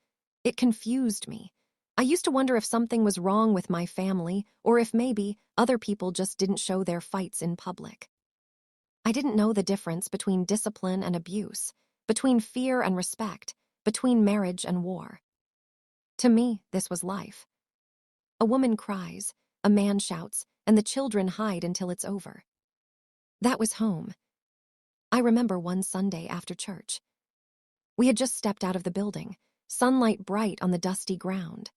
It confused me. I used to wonder if something was wrong with my family, or if maybe other people just didn't show their fights in public. I didn't know the difference between discipline and abuse, between fear and respect, between marriage and war. To me, this was life. A woman cries, a man shouts, and the children hide until it's over. That was home. I remember one Sunday after church. We had just stepped out of the building, sunlight bright on the dusty ground.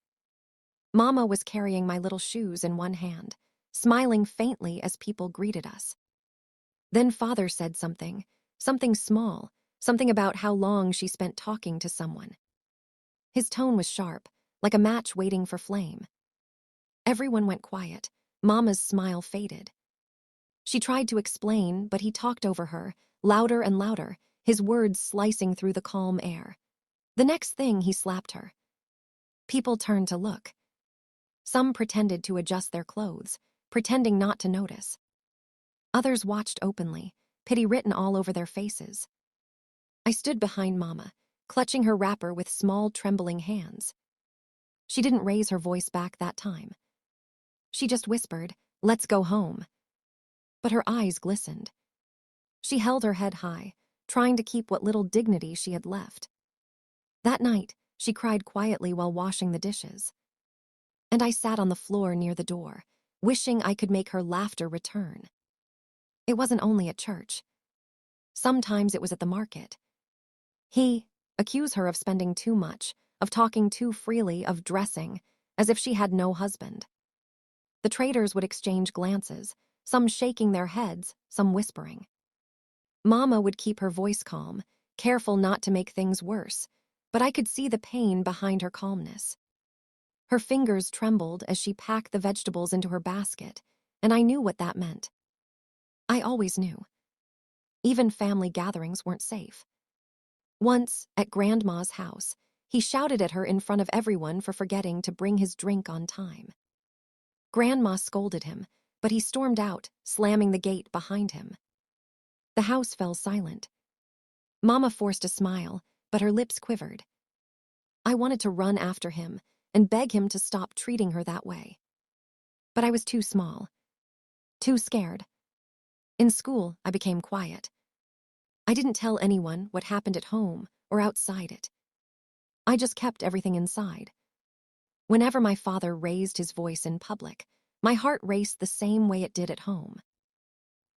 Mama was carrying my little shoes in one hand, smiling faintly as people greeted us. Then Father said something small, something about how long she spent talking to someone. His tone was sharp, like a match waiting for flame. Everyone went quiet. Mama's smile faded. She tried to explain, but he talked over her, louder and louder, his words slicing through the calm air. The next thing, he slapped her. People turned to look. Some pretended to adjust their clothes, pretending not to notice. Others watched openly, pity written all over their faces. I stood behind Mama, clutching her wrapper with small, trembling hands. She didn't raise her voice back that time. She just whispered, "Let's go home." But her eyes glistened. She held her head high, trying to keep what little dignity she had left. That night, she cried quietly while washing the dishes. And I sat on the floor near the door, wishing I could make her laughter return. It wasn't only at church. Sometimes it was at the market. He accused her of spending too much, of talking too freely, of dressing, as if she had no husband. The traders would exchange glances, some shaking their heads, some whispering. Mama would keep her voice calm, careful not to make things worse, but I could see the pain behind her calmness. Her fingers trembled as she packed the vegetables into her basket, and I knew what that meant. I always knew. Even family gatherings weren't safe. Once, at Grandma's house, he shouted at her in front of everyone for forgetting to bring his drink on time. Grandma scolded him, but he stormed out, slamming the gate behind him. The house fell silent. Mama forced a smile, but her lips quivered. I wanted to run after him and beg him to stop treating her that way. But I was too small, too scared. In school, I became quiet. I didn't tell anyone what happened at home or outside it. I just kept everything inside. Whenever my father raised his voice in public, my heart raced the same way it did at home.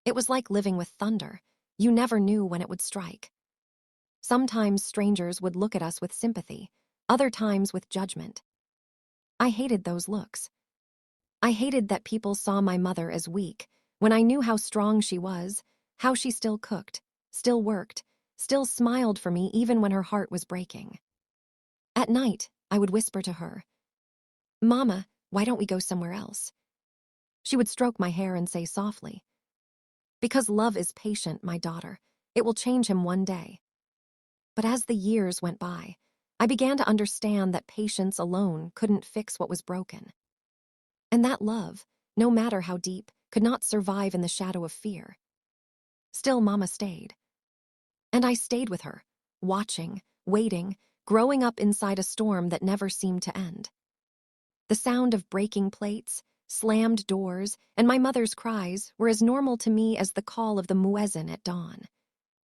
It was like living with thunder. You never knew when it would strike. Sometimes strangers would look at us with sympathy, other times with judgment. I hated those looks. I hated that people saw my mother as weak, when I knew how strong she was, how she still cooked, still worked, still smiled for me even when her heart was breaking. At night, I would whisper to her, "Mama, why don't we go somewhere else?" She would stroke my hair and say softly, "Because love is patient, my daughter. It will change him one day." But as the years went by, I began to understand that patience alone couldn't fix what was broken. And that love, no matter how deep, could not survive in the shadow of fear. Still, Mama stayed. And I stayed with her, watching, waiting, growing up inside a storm that never seemed to end. The sound of breaking plates, slammed doors, and my mother's cries were as normal to me as the call of the muezzin at dawn.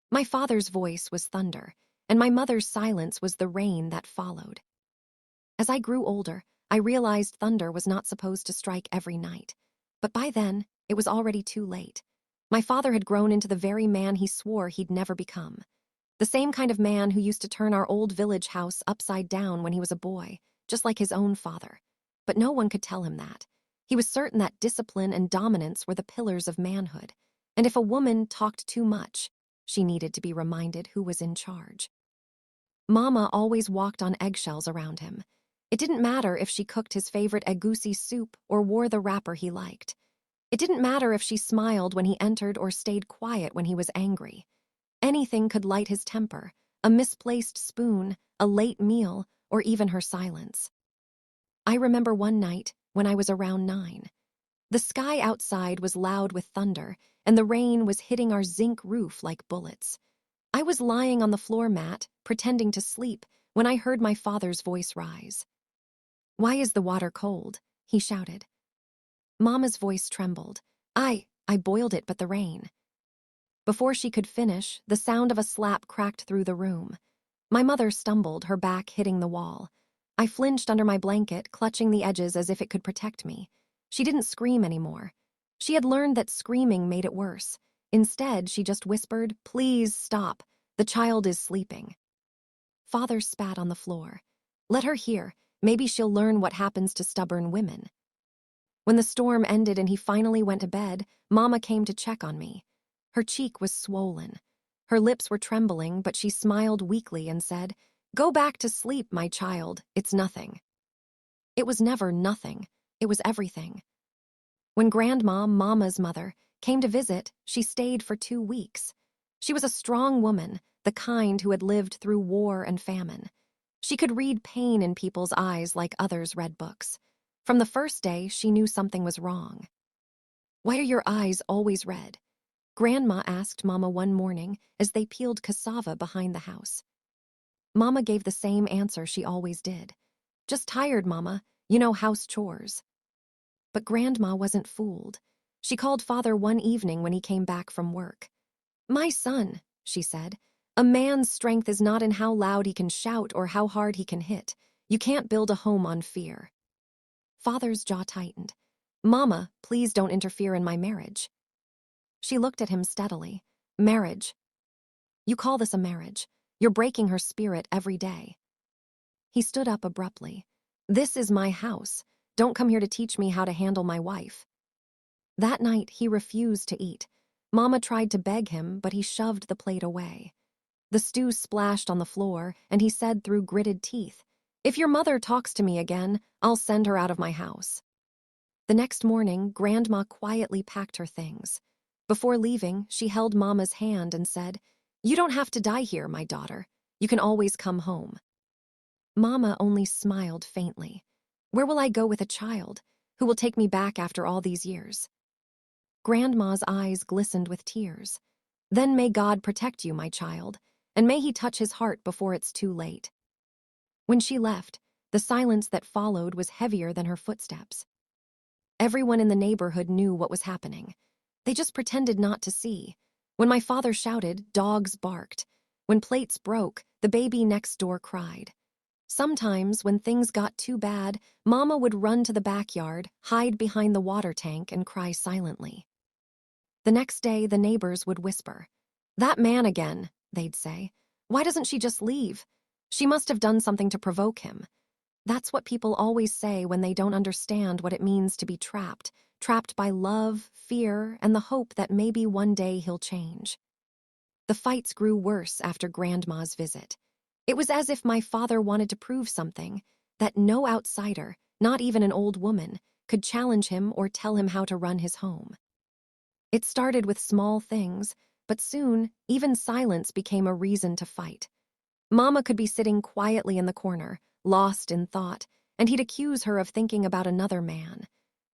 My father's voice was thunder, and my mother's silence was the rain that followed. As I grew older, I realized thunder was not supposed to strike every night. But by then, it was already too late. My father had grown into the very man he swore he'd never become. The same kind of man who used to turn our old village house upside down when he was a boy, just like his own father. But no one could tell him that. He was certain that discipline and dominance were the pillars of manhood. And if a woman talked too much, she needed to be reminded who was in charge. Mama always walked on eggshells around him. It didn't matter if she cooked his favorite egusi soup or wore the wrapper he liked. It didn't matter if she smiled when he entered or stayed quiet when he was angry. Anything could light his temper, a misplaced spoon, a late meal, or even her silence. I remember one night when I was around 9. The sky outside was loud with thunder, and the rain was hitting our zinc roof like bullets. I was lying on the floor mat, pretending to sleep, when I heard my father's voice rise. "Why is the water cold?" he shouted. Mama's voice trembled. I boiled it, but the rain." Before she could finish, the sound of a slap cracked through the room. My mother stumbled, her back hitting the wall. I flinched under my blanket, clutching the edges as if it could protect me. She didn't scream anymore. She had learned that screaming made it worse. Instead, she just whispered, "Please stop. The child is sleeping." Father spat on the floor. Let her hear. Maybe she'll learn what happens to stubborn women. When the storm ended and he finally went to bed, Mama came to check on me. Her cheek was swollen. Her lips were trembling, but she smiled weakly and said, "Go back to sleep, my child. It's nothing." It was never nothing. It was everything. When Grandma, Mama's mother, came to visit, she stayed for 2 weeks. She was a strong woman, the kind who had lived through war and famine. She could read pain in people's eyes like others read books. From the first day, she knew something was wrong. "Why are your eyes always red?" Grandma asked Mama one morning as they peeled cassava behind the house. Mama gave the same answer she always did. "Just tired, Mama. You know, house chores." But Grandma wasn't fooled. She called Father one evening when he came back from work. "My son," she said, "a man's strength is not in how loud he can shout or how hard he can hit. You can't build a home on fear." Father's jaw tightened. "Mama, please don't interfere in my marriage." She looked at him steadily. "Marriage? You call this a marriage? You're breaking her spirit every day." He stood up abruptly. "This is my house. Don't come here to teach me how to handle my wife." That night, he refused to eat. Mama tried to beg him, but he shoved the plate away. The stew splashed on the floor, and he said through gritted teeth, "If your mother talks to me again, I'll send her out of my house." The next morning, Grandma quietly packed her things. Before leaving, she held Mama's hand and said, "You don't have to die here, my daughter. You can always come home." Mama only smiled faintly. "Where will I go with a child? Who will take me back after all these years?" Grandma's eyes glistened with tears. "Then may God protect you, my child, and may he touch his heart before it's too late." When she left, the silence that followed was heavier than her footsteps. Everyone in the neighborhood knew what was happening. They just pretended not to see. When my father shouted, dogs barked. When plates broke, the baby next door cried. Sometimes, when things got too bad, Mama would run to the backyard, hide behind the water tank, and cry silently. The next day, the neighbors would whisper, "That man again," they'd say. "Why doesn't she just leave? She must have done something to provoke him." That's what people always say when they don't understand what it means to be trapped by love, fear, and the hope that maybe one day he'll change. The fights grew worse after Grandma's visit. It was as if my father wanted to prove something, that no outsider, not even an old woman, could challenge him or tell him how to run his home. It started with small things, but soon, even silence became a reason to fight. Mama could be sitting quietly in the corner, lost in thought, and he'd accuse her of thinking about another man.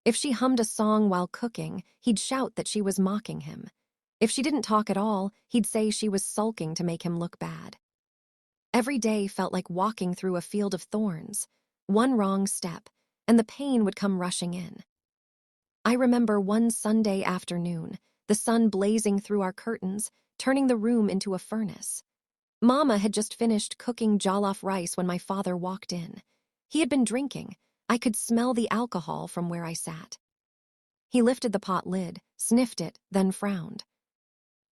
If she hummed a song while cooking, he'd shout that she was mocking him. If she didn't talk at all, he'd say she was sulking to make him look bad. Every day felt like walking through a field of thorns. One wrong step, and the pain would come rushing in. I remember one Sunday afternoon, the sun blazing through our curtains, turning the room into a furnace. Mama had just finished cooking jollof rice when my father walked in. He had been drinking. I could smell the alcohol from where I sat. He lifted the pot lid, sniffed it, then frowned.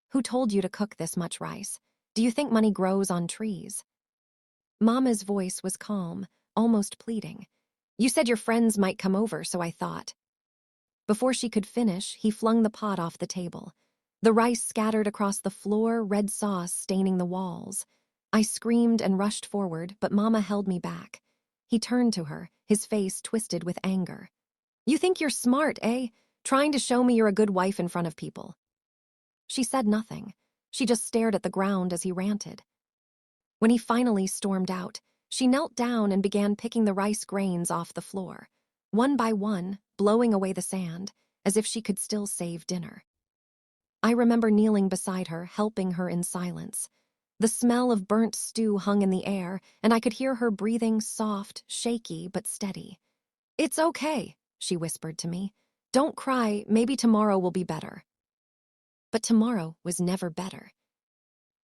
"Who told you to cook this much rice? Do you think money grows on trees?" Mama's voice was calm, almost pleading. "You said your friends might come over, so I thought." Before she could finish, he flung the pot off the table. The rice scattered across the floor, red sauce staining the walls. I screamed and rushed forward, but Mama held me back. He turned to her, his face twisted with anger. "You think you're smart, eh? Trying to show me you're a good wife in front of people." She said nothing. She just stared at the ground as he ranted. When he finally stormed out, she knelt down and began picking the rice grains off the floor, one by one, blowing away the sand, as if she could still save dinner. I remember kneeling beside her, helping her in silence. The smell of burnt stew hung in the air, and I could hear her breathing soft, shaky, but steady. "It's okay," she whispered to me. "Don't cry, maybe tomorrow will be better." But tomorrow was never better.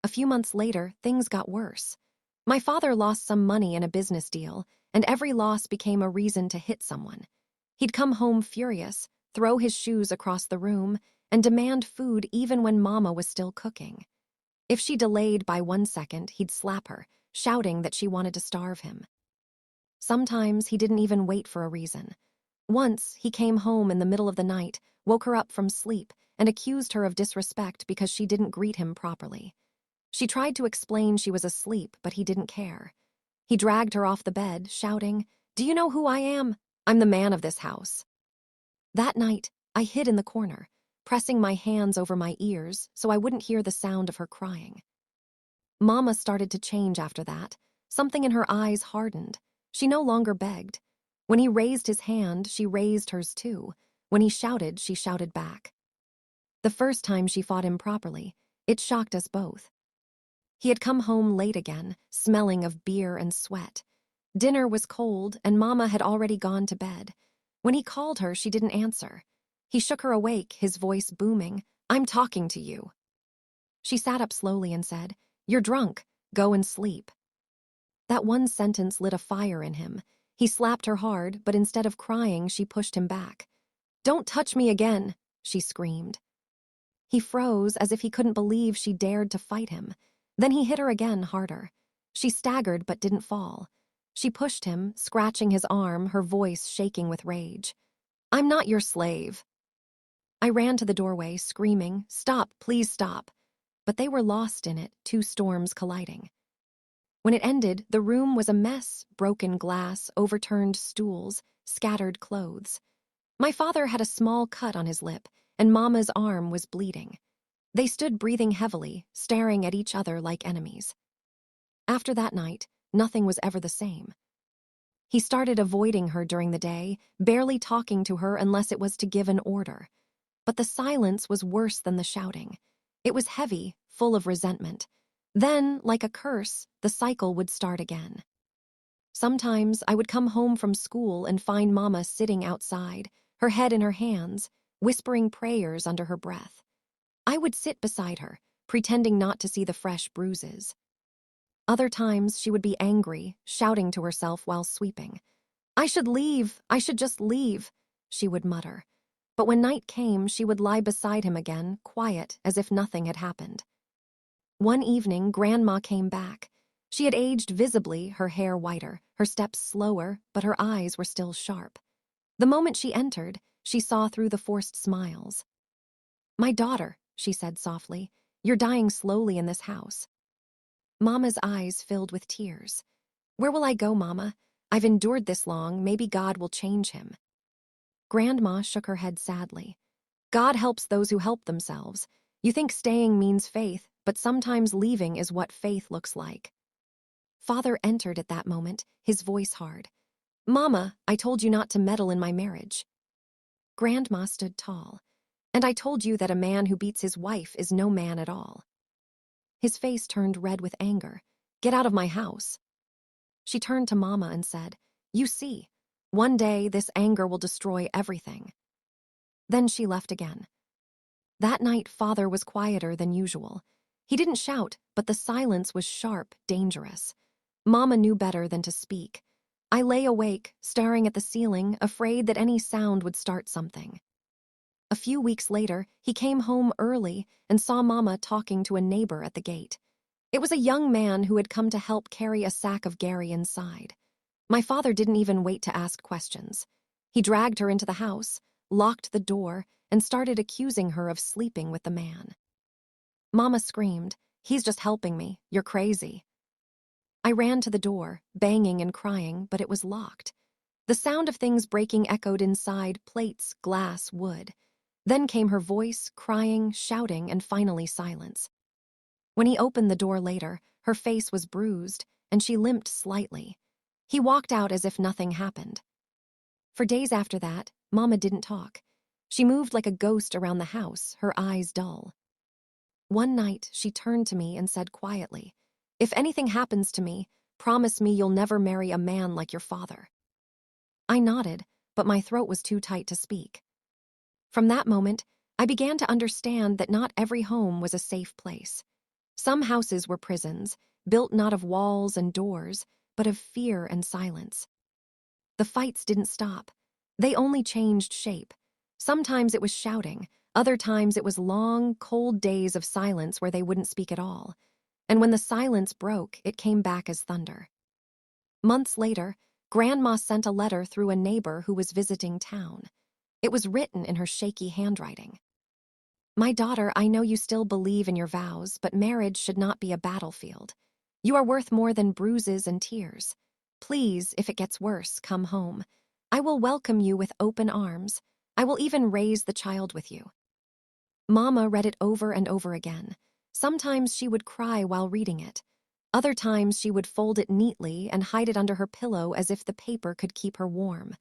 A few months later, things got worse. My father lost some money in a business deal, and every loss became a reason to hit someone. He'd come home furious, throw his shoes across the room, and demand food even when Mama was still cooking. If she delayed by 1 second, he'd slap her, shouting that she wanted to starve him. Sometimes he didn't even wait for a reason. Once, he came home in the middle of the night, woke her up from sleep, and accused her of disrespect because she didn't greet him properly. She tried to explain she was asleep, but he didn't care. He dragged her off the bed, shouting, "Do you know who I am? I'm the man of this house." That night, I hid in the corner, pressing my hands over my ears so I wouldn't hear the sound of her crying. Mama started to change after that. Something in her eyes hardened. She no longer begged. When he raised his hand, she raised hers too. When he shouted, she shouted back. The first time she fought him properly, it shocked us both. He had come home late again, smelling of beer and sweat. Dinner was cold, and Mama had already gone to bed. When he called her, she didn't answer. He shook her awake, his voice booming, "I'm talking to you." She sat up slowly and said, "You're drunk. Go and sleep." That one sentence lit a fire in him. He slapped her hard, but instead of crying, she pushed him back. "Don't touch me again," she screamed. He froze as if he couldn't believe she dared to fight him. Then he hit her again, harder. She staggered but didn't fall. She pushed him, scratching his arm, her voice shaking with rage. "I'm not your slave." I ran to the doorway, screaming, "Stop, please stop." But they were lost in it, two storms colliding. When it ended, the room was a mess: broken glass, overturned stools, scattered clothes. My father had a small cut on his lip, and Mama's arm was bleeding. They stood breathing heavily, staring at each other like enemies. After that night, nothing was ever the same. He started avoiding her during the day, barely talking to her unless it was to give an order. But the silence was worse than the shouting. It was heavy, full of resentment. Then, like a curse, the cycle would start again. Sometimes I would come home from school and find Mama sitting outside, her head in her hands, whispering prayers under her breath. I would sit beside her, pretending not to see the fresh bruises. Other times she would be angry, shouting to herself while sweeping. "I should leave, I should just leave," she would mutter. But when night came, she would lie beside him again, quiet, as if nothing had happened. One evening, Grandma came back. She had aged visibly, her hair whiter, her steps slower, but her eyes were still sharp. The moment she entered, she saw through the forced smiles. "My daughter," she said softly, "you're dying slowly in this house." Mama's eyes filled with tears. "Where will I go, Mama? I've endured this long, maybe God will change him." Grandma shook her head sadly. "God helps those who help themselves. You think staying means faith, but sometimes leaving is what faith looks like." Father entered at that moment, his voice hard. "Mama, I told you not to meddle in my marriage." Grandma stood tall. "And I told you that a man who beats his wife is no man at all." His face turned red with anger. "Get out of my house." She turned to Mama and said, "You see, one day this anger will destroy everything." Then she left again. That night, Father was quieter than usual. He didn't shout, but the silence was sharp, dangerous. Mama knew better than to speak. I lay awake, staring at the ceiling, afraid that any sound would start something. A few weeks later, he came home early and saw Mama talking to a neighbor at the gate. It was a young man who had come to help carry a sack of Gary inside. My father didn't even wait to ask questions. He dragged her into the house, locked the door, and started accusing her of sleeping with the man. Mama screamed, "He's just helping me. You're crazy." I ran to the door, banging and crying, but it was locked. The sound of things breaking echoed inside: plates, glass, wood. Then came her voice, crying, shouting, and finally silence. When he opened the door later, her face was bruised, and she limped slightly. He walked out as if nothing happened. For days after that, Mama didn't talk. She moved like a ghost around the house, her eyes dull. One night, she turned to me and said quietly, "If anything happens to me, promise me you'll never marry a man like your father." I nodded, but my throat was too tight to speak. From that moment, I began to understand that not every home was a safe place. Some houses were prisons, built not of walls and doors, but of fear and silence. The fights didn't stop. They only changed shape. Sometimes it was shouting, other times it was long, cold days of silence where they wouldn't speak at all. and when the silence broke, it came back as thunder. Months later, Grandma sent a letter through a neighbor who was visiting town. It was written in her shaky handwriting. "My daughter, I know you still believe in your vows, but marriage should not be a battlefield. You are worth more than bruises and tears. Please, if it gets worse, come home. I will welcome you with open arms. I will even raise the child with you." Mama read it over and over again. Sometimes she would cry while reading it. Other times she would fold it neatly and hide it under her pillow as if the paper could keep her warm.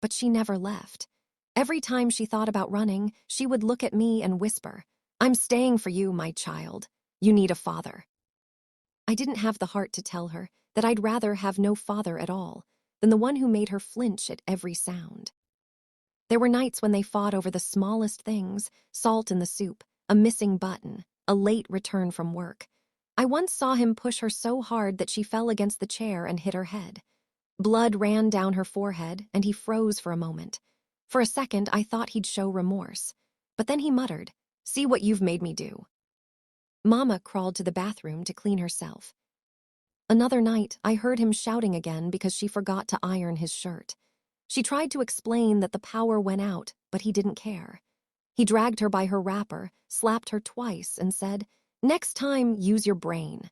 But she never left. Every time she thought about running, she would look at me and whisper, "I'm staying for you, my child. You need a father." I didn't have the heart to tell her that I'd rather have no father at all than the one who made her flinch at every sound. There were nights when they fought over the smallest things: salt in the soup, a missing button, a late return from work. I once saw him push her so hard that she fell against the chair and hit her head. Blood ran down her forehead, and he froze for a moment. For a second, I thought he'd show remorse. But then he muttered, "See what you've made me do." Mama crawled to the bathroom to clean herself. Another night, I heard him shouting again because she forgot to iron his shirt. She tried to explain that the power went out, but he didn't care. He dragged her by her wrapper, slapped her twice, and said, "Next time, use your brain."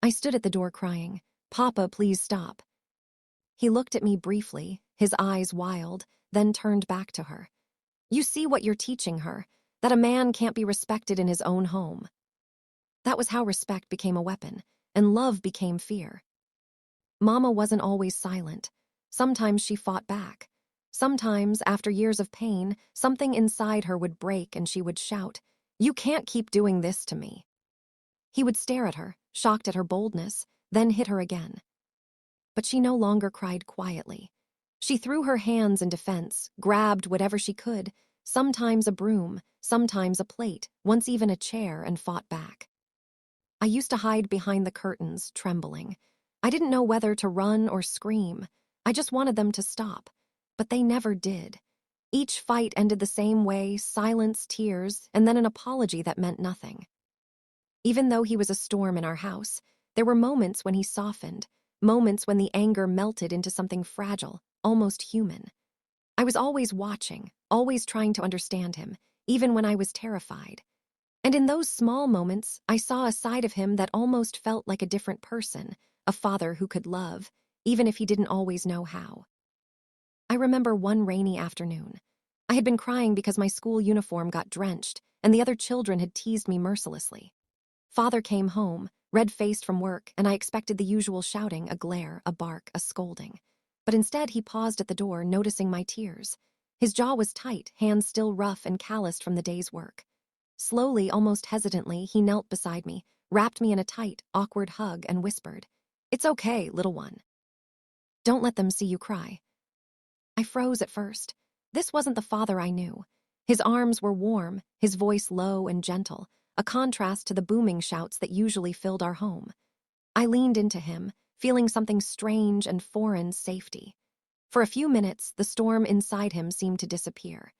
I stood at the door crying, "Papa, please stop." He looked at me briefly, his eyes wild, then turned back to her. "You see what you're teaching her, that a man can't be respected in his own home." That was how respect became a weapon, and love became fear. Mama wasn't always silent. Sometimes she fought back. Sometimes, after years of pain, something inside her would break and she would shout, "You can't keep doing this to me." He would stare at her, shocked at her boldness, then hit her again. But she no longer cried quietly. She threw her hands in defense, grabbed whatever she could, sometimes a broom, sometimes a plate, once even a chair, and fought back. I used to hide behind the curtains, trembling. I didn't know whether to run or scream. I just wanted them to stop. But they never did. Each fight ended the same way: silence, tears, and then an apology that meant nothing. Even though he was a storm in our house, there were moments when he softened, moments when the anger melted into something fragile, almost human. I was always watching, always trying to understand him, even when I was terrified. And in those small moments, I saw a side of him that almost felt like a different person, a father who could love, even if he didn't always know how. I remember one rainy afternoon. I had been crying because my school uniform got drenched, and the other children had teased me mercilessly. Father came home, red-faced from work, and I expected the usual shouting, a glare, a bark, a scolding. But instead, he paused at the door, noticing my tears. His jaw was tight, hands still rough and calloused from the day's work. Slowly, almost hesitantly, he knelt beside me, wrapped me in a tight, awkward hug, and whispered, "It's okay, little one. Don't let them see you cry." I froze at first. This wasn't the father I knew. His arms were warm, his voice low and gentle, a contrast to the booming shouts that usually filled our home. I leaned into him, feeling something strange and foreign: safety. For a few minutes, the storm inside him seemed to disappear.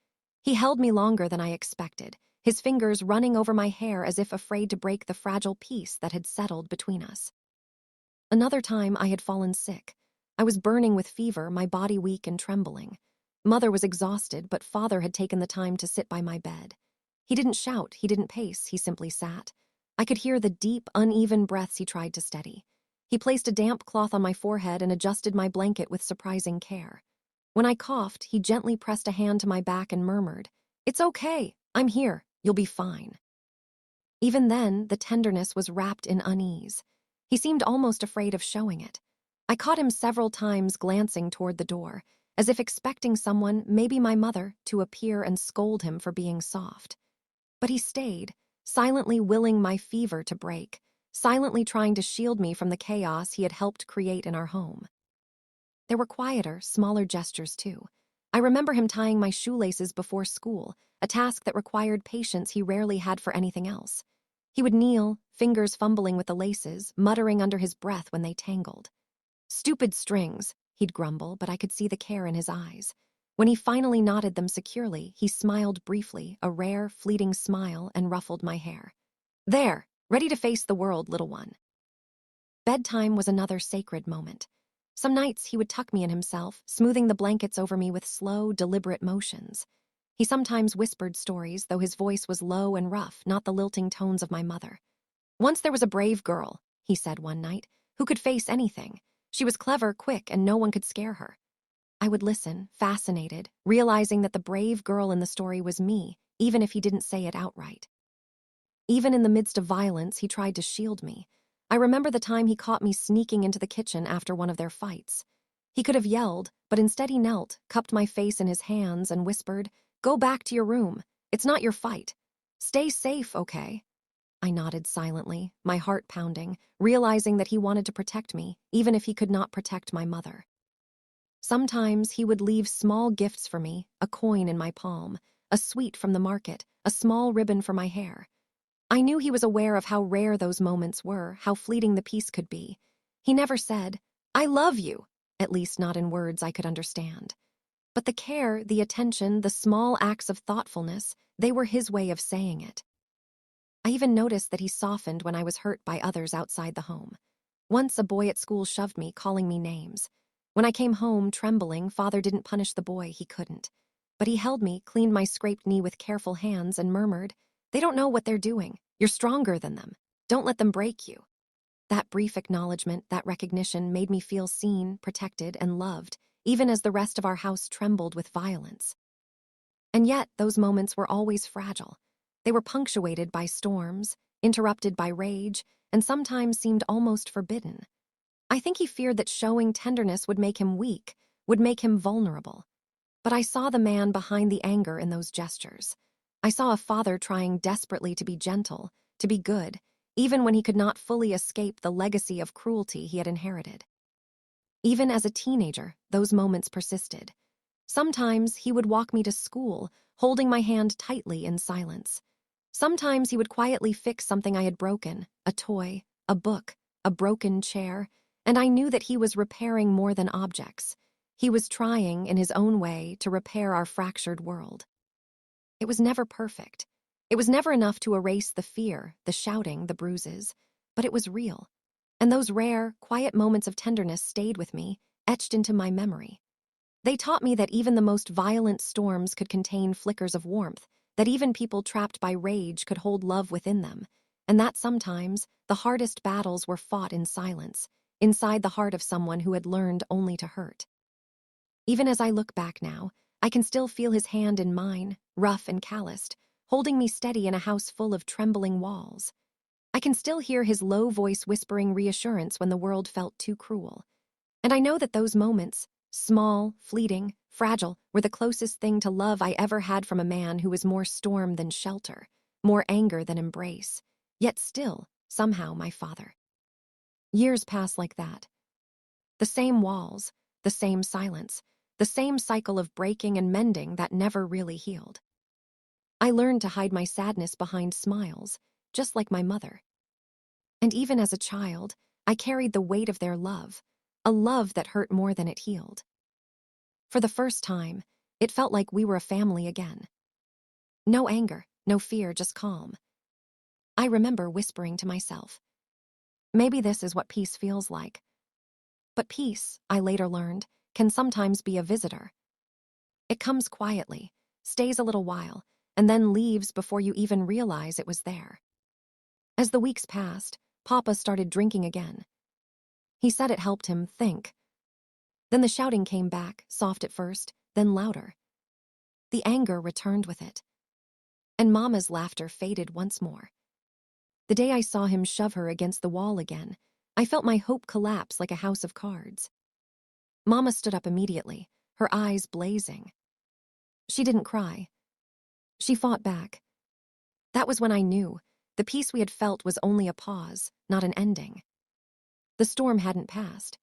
He held me longer than I expected, his fingers running over my hair as if afraid to break the fragile peace that had settled between us. Another time, I had fallen sick. I was burning with fever, my body weak and trembling. Mother was exhausted, but Father had taken the time to sit by my bed. He didn't shout, he didn't pace, he simply sat. I could hear the deep, uneven breaths he tried to steady. He placed a damp cloth on my forehead and adjusted my blanket with surprising care. When I coughed, he gently pressed a hand to my back and murmured, "It's okay, I'm here, you'll be fine." Even then, the tenderness was wrapped in unease. He seemed almost afraid of showing it. I caught him several times glancing toward the door, as if expecting someone, maybe my mother, to appear and scold him for being soft. But he stayed, silently willing my fever to break, silently trying to shield me from the chaos he had helped create in our home. There were quieter, smaller gestures too. I remember him tying my shoelaces before school, a task that required patience he rarely had for anything else. He would kneel, fingers fumbling with the laces, muttering under his breath when they tangled. "Stupid strings," he'd grumble, but I could see the care in his eyes. When he finally knotted them securely, he smiled briefly, a rare, fleeting smile, and ruffled my hair. "There, Ready to face the world, little one. Bedtime was another sacred moment. Some nights he would tuck me in himself, smoothing the blankets over me with slow, deliberate motions. He sometimes whispered stories, though his voice was low and rough, not the lilting tones of my mother. Once there was a brave girl, he said one night, who could face anything. She was clever, quick, and no one could scare her. I would listen, fascinated, realizing that the brave girl in the story was me, even if he didn't say it outright. Even in the midst of violence, he tried to shield me. I remember the time he caught me sneaking into the kitchen after one of their fights. He could have yelled, but instead he knelt, cupped my face in his hands, and whispered, "Go back to your room. It's not your fight. Stay safe, okay?" I nodded silently, my heart pounding, realizing that he wanted to protect me, even if he could not protect my mother. Sometimes he would leave small gifts for me, a coin in my palm, a sweet from the market, a small ribbon for my hair. I knew he was aware of how rare those moments were, how fleeting the peace could be. He never said, "I love you," at least not in words I could understand. But the care, the attention, the small acts of thoughtfulness, they were his way of saying it. I even noticed that he softened when I was hurt by others outside the home. Once a boy at school shoved me, calling me names. When I came home, trembling, father didn't punish the boy, he couldn't. But he held me, cleaned my scraped knee with careful hands, and murmured, "They don't know what they're doing. You're stronger than them. Don't let them break you." That brief acknowledgement, that recognition made me feel seen, protected, and loved, even as the rest of our house trembled with violence. And yet, those moments were always fragile. They were punctuated by storms, interrupted by rage, and sometimes seemed almost forbidden. I think he feared that showing tenderness would make him weak, would make him vulnerable. But I saw the man behind the anger in those gestures. I saw a father trying desperately to be gentle, to be good, even when he could not fully escape the legacy of cruelty he had inherited. Even as a teenager, those moments persisted. Sometimes he would walk me to school, holding my hand tightly in silence. Sometimes he would quietly fix something I had broken, a toy, a book, a broken chair, and I knew that he was repairing more than objects. He was trying, in his own way, to repair our fractured world. It was never perfect. It was never enough to erase the fear, the shouting, the bruises, but it was real. And those rare, quiet moments of tenderness stayed with me, etched into my memory. They taught me that even the most violent storms could contain flickers of warmth, that even people trapped by rage could hold love within them, and that sometimes the hardest battles were fought in silence, inside the heart of someone who had learned only to hurt. Even as I look back now, I can still feel his hand in mine, rough and calloused, holding me steady in a house full of trembling walls. I can still hear his low voice whispering reassurance when the world felt too cruel. And I know that those moments, small, fleeting, fragile, were the closest thing to love I ever had from a man who was more storm than shelter, more anger than embrace, yet still, somehow, my father. Years pass like that. The same walls, the same silence, the same cycle of breaking and mending that never really healed. I learned to hide my sadness behind smiles, just like my mother. And even as a child, I carried the weight of their love, a love that hurt more than it healed. For the first time, it felt like we were a family again. No anger, no fear, just calm. I remember whispering to myself, maybe this is what peace feels like. But peace, I later learned, can sometimes be a visitor. It comes quietly, stays a little while, and then leaves before you even realize it was there. As the weeks passed, Papa started drinking again. He said it helped him think. Then the shouting came back, soft at first, then louder. The anger returned with it. And Mama's laughter faded once more. The day I saw him shove her against the wall again, I felt my hope collapse like a house of cards. Mama stood up immediately, her eyes blazing. She didn't cry. She fought back. That was when I knew the peace we had felt was only a pause, not an ending. The storm hadn't passed.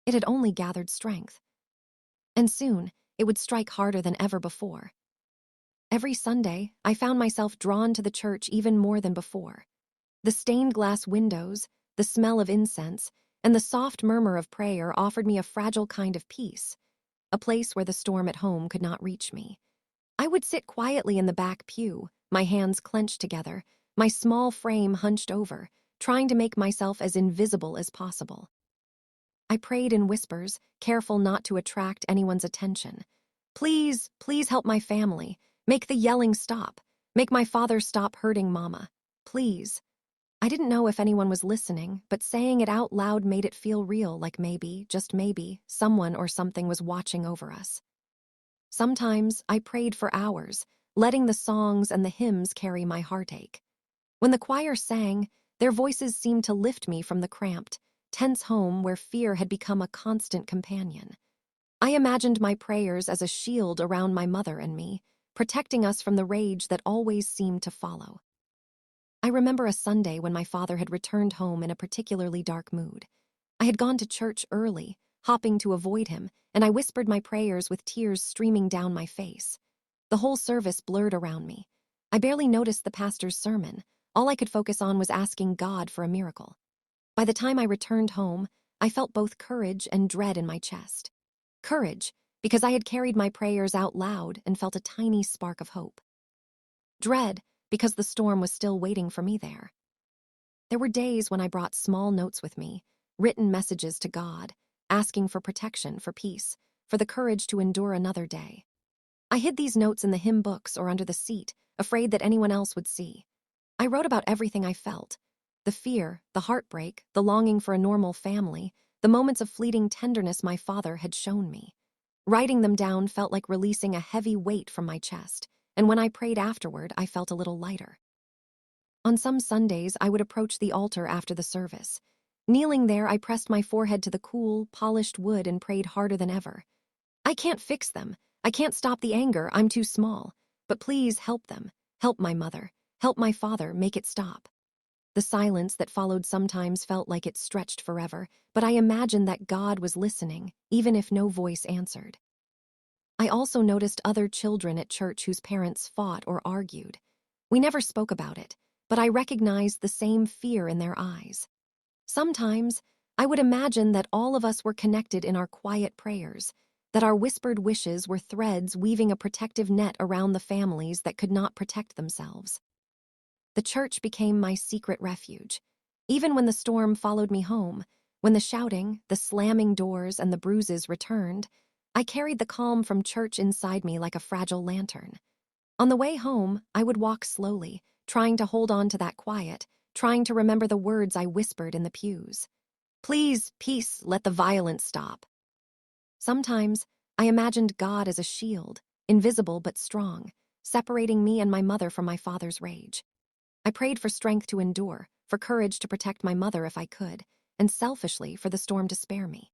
It had only gathered strength. And soon, it would strike harder than ever before. Every Sunday, I found myself drawn to the church even more than before. The stained glass windows, the smell of incense, and the soft murmur of prayer offered me a fragile kind of peace, a place where the storm at home could not reach me. I would sit quietly in the back pew, my hands clenched together, my small frame hunched over, trying to make myself as invisible as possible. I prayed in whispers, careful not to attract anyone's attention. Please, please help my family. Make the yelling stop. Make my father stop hurting Mama. Please. I didn't know if anyone was listening, but saying it out loud made it feel real, like maybe, just maybe, someone or something was watching over us. Sometimes I prayed for hours, letting the songs and the hymns carry my heartache. When the choir sang, their voices seemed to lift me from the cramped, tense home where fear had become a constant companion. I imagined my prayers as a shield around my mother and me, protecting us from the rage that always seemed to follow. I remember a Sunday when my father had returned home in a particularly dark mood. I had gone to church early, hopping to avoid him, and I whispered my prayers with tears streaming down my face. The whole service blurred around me. I barely noticed the pastor's sermon. All I could focus on was asking God for a miracle. By the time I returned home, I felt both courage and dread in my chest. Courage, because I had carried my prayers out loud and felt a tiny spark of hope. Dread, because the storm was still waiting for me there. There were days when I brought small notes with me, written messages to God, asking for protection, for peace, for the courage to endure another day. I hid these notes in the hymn books or under the seat, afraid that anyone else would see. I wrote about everything I felt: the fear, the heartbreak, the longing for a normal family, the moments of fleeting tenderness my father had shown me. Writing them down felt like releasing a heavy weight from my chest, and when I prayed afterward, I felt a little lighter. On some Sundays, I would approach the altar after the service. Kneeling there, I pressed my forehead to the cool, polished wood and prayed harder than ever. I can't fix them. I can't stop the anger. I'm too small. But please help them. Help my mother. Help my father. Make it stop. The silence that followed sometimes felt like it stretched forever, but I imagined that God was listening, even if no voice answered. I also noticed other children at church whose parents fought or argued. We never spoke about it, but I recognized the same fear in their eyes. Sometimes, I would imagine that all of us were connected in our quiet prayers, that our whispered wishes were threads weaving a protective net around the families that could not protect themselves. The church became my secret refuge. Even when the storm followed me home, when the shouting, the slamming doors, and the bruises returned, I carried the calm from church inside me like a fragile lantern. On the way home, I would walk slowly, trying to hold on to that quiet, trying to remember the words I whispered in the pews. Please, peace, let the violence stop. Sometimes, I imagined God as a shield, invisible but strong, separating me and my mother from my father's rage. I prayed for strength to endure, for courage to protect my mother if I could, and selfishly for the storm to spare me.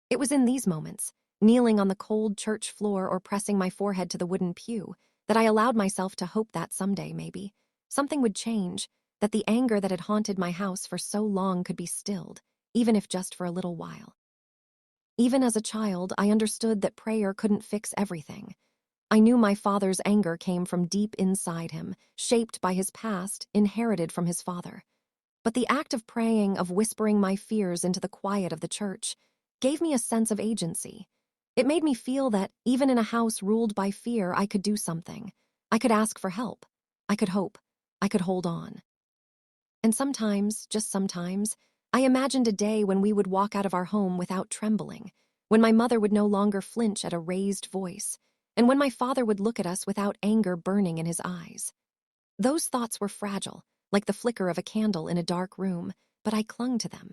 It was in these moments, kneeling on the cold church floor or pressing my forehead to the wooden pew, that I allowed myself to hope that someday, maybe, something would change, that the anger that had haunted my house for so long could be stilled, even if just for a little while. Even as a child, I understood that prayer couldn't fix everything. I knew my father's anger came from deep inside him, shaped by his past, inherited from his father. But the act of praying, of whispering my fears into the quiet of the church, gave me a sense of agency. It made me feel that, even in a house ruled by fear, I could do something. I could ask for help. I could hope. I could hold on. And sometimes, just sometimes, I imagined a day when we would walk out of our home without trembling, when my mother would no longer flinch at a raised voice, and when my father would look at us without anger burning in his eyes. Those thoughts were fragile, like the flicker of a candle in a dark room, but I clung to them.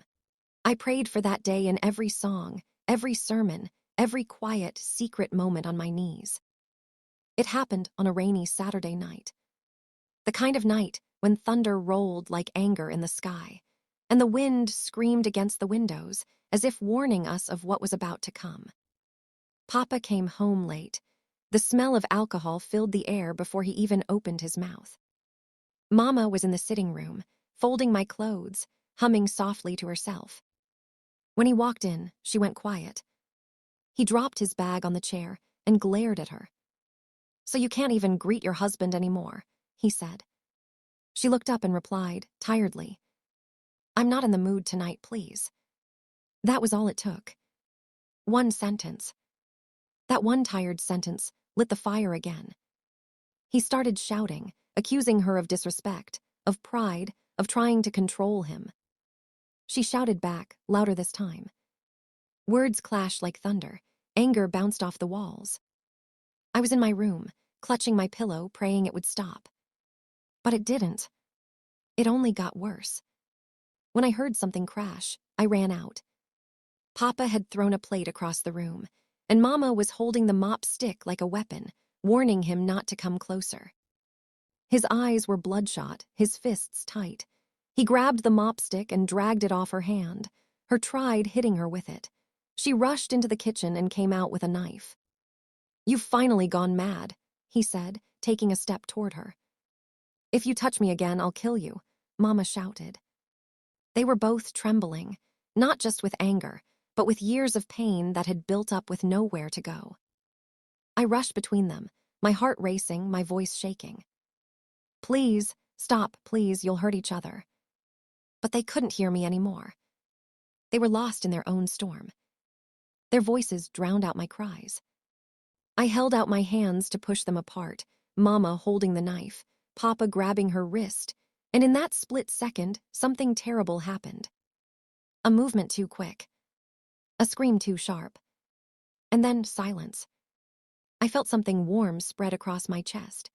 I prayed for that day in every song, every sermon, every quiet, secret moment on my knees. It happened on a rainy Saturday night. The kind of night when thunder rolled like anger in the sky, and the wind screamed against the windows as if warning us of what was about to come. Papa came home late. The smell of alcohol filled the air before he even opened his mouth. Mama was in the sitting room, folding my clothes, humming softly to herself. When he walked in, she went quiet. He dropped his bag on the chair and glared at her. "So you can't even greet your husband anymore," he said. She looked up and replied, tiredly, "I'm not in the mood tonight, please." That was all it took. One sentence. That one tired sentence lit the fire again. He started shouting, accusing her of disrespect, of pride, of trying to control him. She shouted back, louder this time. Words clashed like thunder. Anger bounced off the walls. I was in my room, clutching my pillow, praying it would stop. But it didn't. It only got worse. When I heard something crash, I ran out. Papa had thrown a plate across the room, and Mama was holding the mop stick like a weapon, warning him not to come closer. His eyes were bloodshot, his fists tight. He grabbed the mop stick and dragged it off her hand. Her tried hitting her with it. She rushed into the kitchen and came out with a knife. "You've finally gone mad," he said, taking a step toward her. "If you touch me again, I'll kill you," Mama shouted. They were both trembling, not just with anger, but with years of pain that had built up with nowhere to go. I rushed between them, my heart racing, my voice shaking. "Please, stop, please, you'll hurt each other." But they couldn't hear me anymore. They were lost in their own storm. Their voices drowned out my cries. I held out my hands to push them apart, Mama holding the knife, Papa grabbing her wrist, and in that split second, something terrible happened. A movement too quick. A scream too sharp. And then silence. I felt something warm spread across my chest.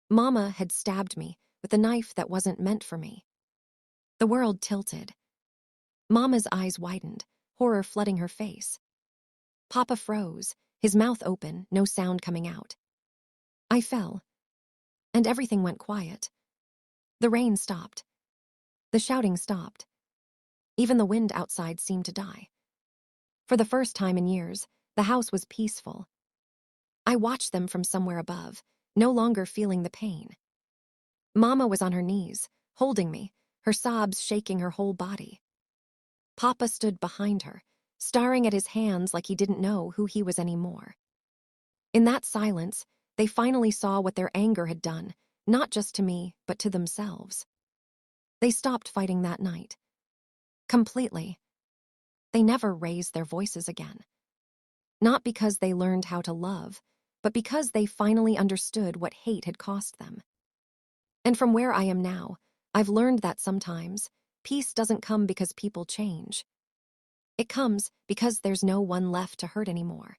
Mama had stabbed me with a knife that wasn't meant for me. The world tilted. Mama's eyes widened, horror flooding her face. Papa froze, his mouth open, no sound coming out. I fell, and everything went quiet. The rain stopped. The shouting stopped. Even the wind outside seemed to die. For the first time in years, the house was peaceful. I watched them from somewhere above, no longer feeling the pain. Mama was on her knees, holding me, her sobs shaking her whole body. Papa stood behind her, staring at his hands like he didn't know who he was anymore. In that silence, they finally saw what their anger had done, not just to me, but to themselves. They stopped fighting that night. Completely. They never raised their voices again. Not because they learned how to love, but because they finally understood what hate had cost them. And from where I am now, I've learned that sometimes peace doesn't come because people change. It comes because there's no one left to hurt anymore.